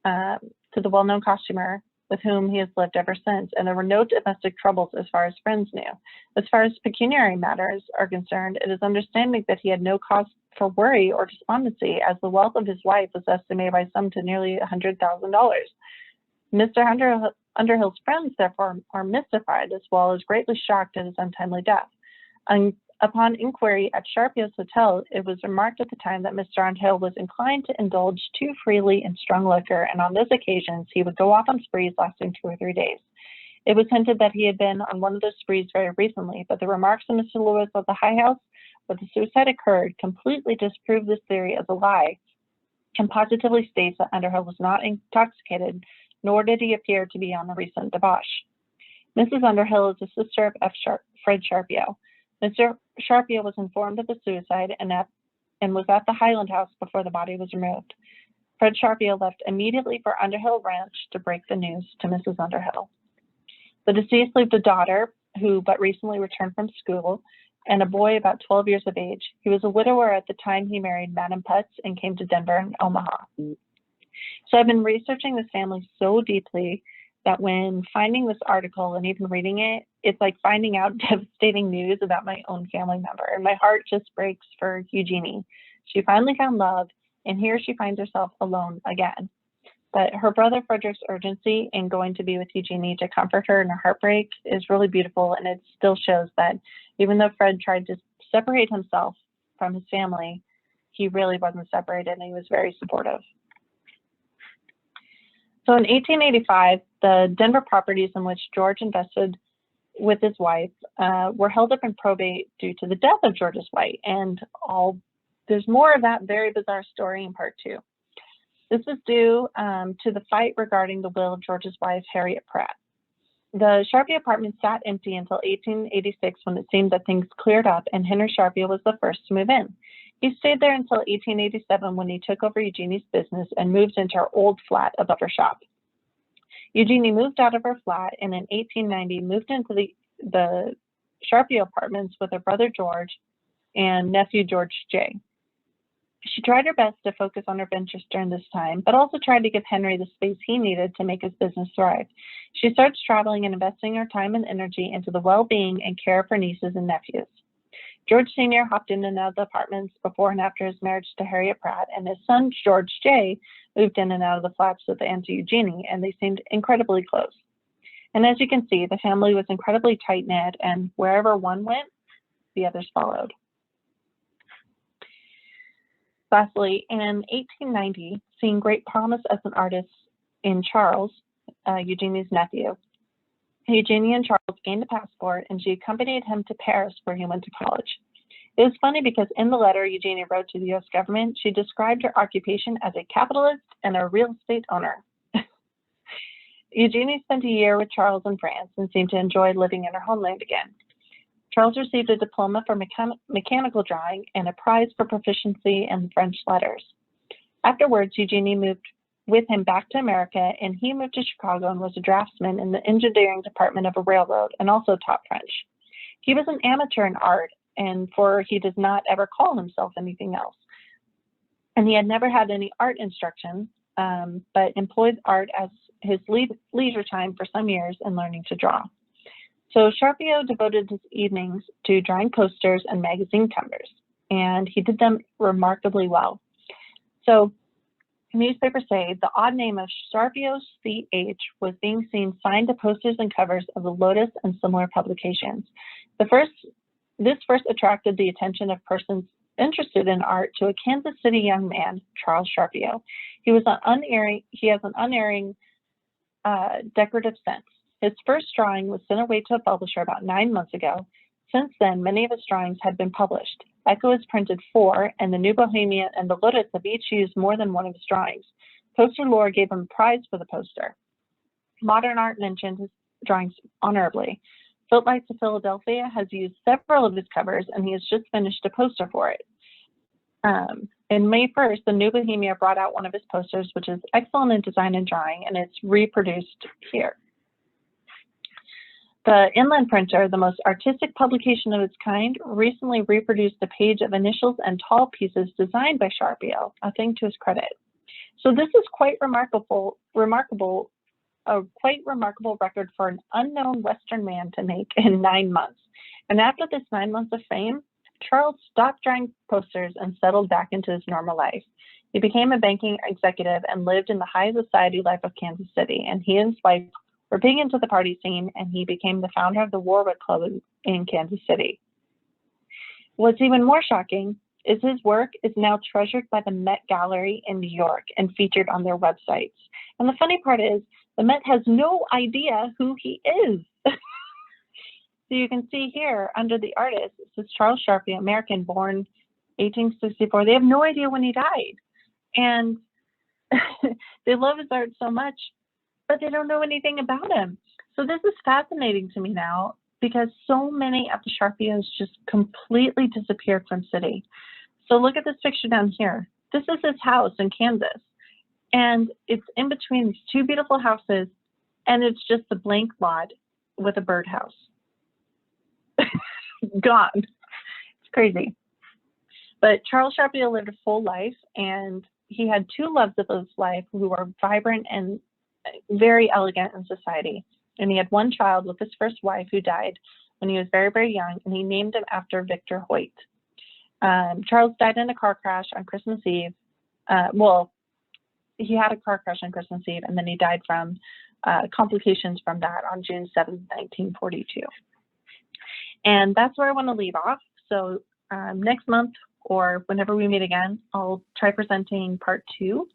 to the well-known costumer with whom he has lived ever since, and there were no domestic troubles as far as friends knew. As far as pecuniary matters are concerned, it is understanding that he had no cause for worry or despondency, as the wealth of his wife was estimated by some to nearly $100,000. Mr. Underhill's friends, therefore, are mystified as well as greatly shocked at his untimely death. Upon inquiry at Charpiot's hotel, it was remarked at the time that Mr. Underhill was inclined to indulge too freely in strong liquor, and on those occasions he would go off on sprees lasting 2 or 3 days. It was hinted that he had been on one of those sprees very recently, but the remarks of Mr. Lewis of the High House, where the suicide occurred, completely disproved this theory as a lie, and positively states that Underhill was not intoxicated, nor did he appear to be on a recent debauch. Mrs. Underhill is a sister of Fred Charpiot. Mr. Charpiot was informed of the suicide and was at the Highland House before the body was removed. Fred Charpiot left immediately for Underhill Ranch to break the news to Mrs. Underhill. The deceased lived a daughter who but recently returned from school and a boy about 12 years of age. He was a widower at the time he married Madam Putz and came to Denver and Omaha. So I've been researching this family so deeply that when finding this article and even reading it, it's like finding out devastating news about my own family member. And my heart just breaks for Eugenie. She finally found love, and here she finds herself alone again. But her brother Frederick's urgency in going to be with Eugenie to comfort her in her heartbreak is really beautiful, and it still shows that even though Fred tried to separate himself from his family, he really wasn't separated, and he was very supportive. So in 1885, the Denver properties in which George invested with his wife were held up in probate due to the death of George's wife, and there's more of that very bizarre story in part 2. This was due to the fight regarding the will of George's wife, Harriet Pratt. The Charpiot apartment sat empty until 1886, when it seemed that things cleared up, and Henry Charpiot was the first to move in. He stayed there until 1887, when he took over Eugenie's business and moved into her old flat above her shop. Eugenie moved out of her flat, and in 1890 moved into the Charpiot apartments with her brother George and nephew George J. She tried her best to focus on her ventures during this time, but also tried to give Henry the space he needed to make his business thrive. She starts traveling and investing her time and energy into the well-being and care of her nieces and nephews. George Sr. hopped in and out of the apartments before and after his marriage to Harriet Pratt, and his son, George J., moved in and out of the flats with Aunt Eugenie, and they seemed incredibly close. And as you can see, the family was incredibly tight-knit, and wherever one went, the others followed. Lastly, in 1890, seeing great promise as an artist in Charles, Eugenie's nephew, Eugenie and Charles gained a passport, and she accompanied him to Paris, where he went to college. It was funny because in the letter Eugenie wrote to the U.S. government, she described her occupation as a capitalist and a real estate owner. Eugenie spent a year with Charles in France and seemed to enjoy living in her homeland again. Charles received a diploma for mechanical drawing and a prize for proficiency in French letters. Afterwards, Eugenie moved with him back to America, and he moved to Chicago and was a draftsman in the engineering department of a railroad, and also taught French. He was an amateur in art, for he does not ever call himself anything else. And he had never had any art instruction but employed art as his leisure time for some years and learning to draw. So Charpiot devoted his evenings to drawing posters and magazine covers, and he did them remarkably well. So newspapers say the odd name of Charpiot CH was being seen signed to posters and covers of the Lotus and similar publications. This first attracted the attention of persons interested in art to a Kansas City young man, Charles Charpiot. He has an unerring decorative sense. His first drawing was sent away to a publisher about 9 months ago. Since then, many of his drawings had been published. Echo has printed 4, and the New Bohemian and the Lotus have each used more than one of his drawings. Poster Lore gave him a prize for the poster. Modern Art mentioned his drawings honorably. Footlights of Philadelphia has used several of his covers, and he has just finished a poster for it. In May 1st, the New Bohemia brought out one of his posters, which is excellent in design and drawing, and it's reproduced here. The Inland Printer, the most artistic publication of its kind, recently reproduced a page of initials and tall pieces designed by Charpiot, a thing to his credit. So this is quite a quite remarkable record for an unknown Western man to make in 9 months. And after this 9 months of fame, Charles stopped drawing posters and settled back into his normal life. He became a banking executive and lived in the high society life of Kansas City, and he and his wife were big into the party scene, and he became the founder of the Warwick Club in Kansas City. What's even more shocking is his work is now treasured by the Met Gallery in New York and featured on their websites. And the funny part is, the Met has no idea who he is. So you can see here under the artist, it says Charles Charpiot, American, born 1864. They have no idea when he died. And they love his art so much, but they don't know anything about him. So this is fascinating to me now because so many of the Charpiots just completely disappeared from city. So look at this picture down here. This is his house in Kansas. And it's in between these two beautiful houses, and it's just a blank lot with a birdhouse. Gone. It's crazy. But Charles Charpiot lived a full life, and he had 2 loves of his life who were vibrant and very elegant in society. And he had 1 child with his first wife who died when he was very, very young, and he named him after Victor Hoyt. Charles died in a car crash on Christmas Eve. He had a car crash on Christmas Eve, and then he died from complications from that on June 7, 1942. And that's where I want to leave off. So next month or whenever we meet again, I'll try presenting part 2,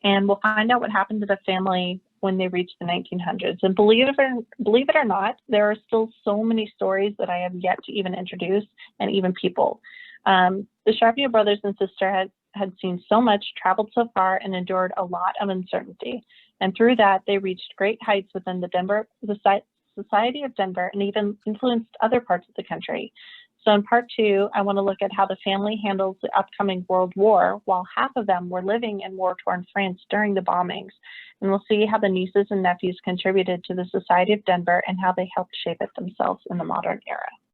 and we'll find out what happened to the family when they reached the 1900s. And believe it or not, there are still so many stories that I have yet to even introduce, and even people. The Charpiot brothers and sister had seen so much, traveled so far, and endured a lot of uncertainty. And through that, they reached great heights within the Society of Denver, and even influenced other parts of the country. So in part 2, I want to look at how the family handles the upcoming World War, while half of them were living in war-torn France during the bombings. And we'll see how the nieces and nephews contributed to the Society of Denver and how they helped shape it themselves in the modern era.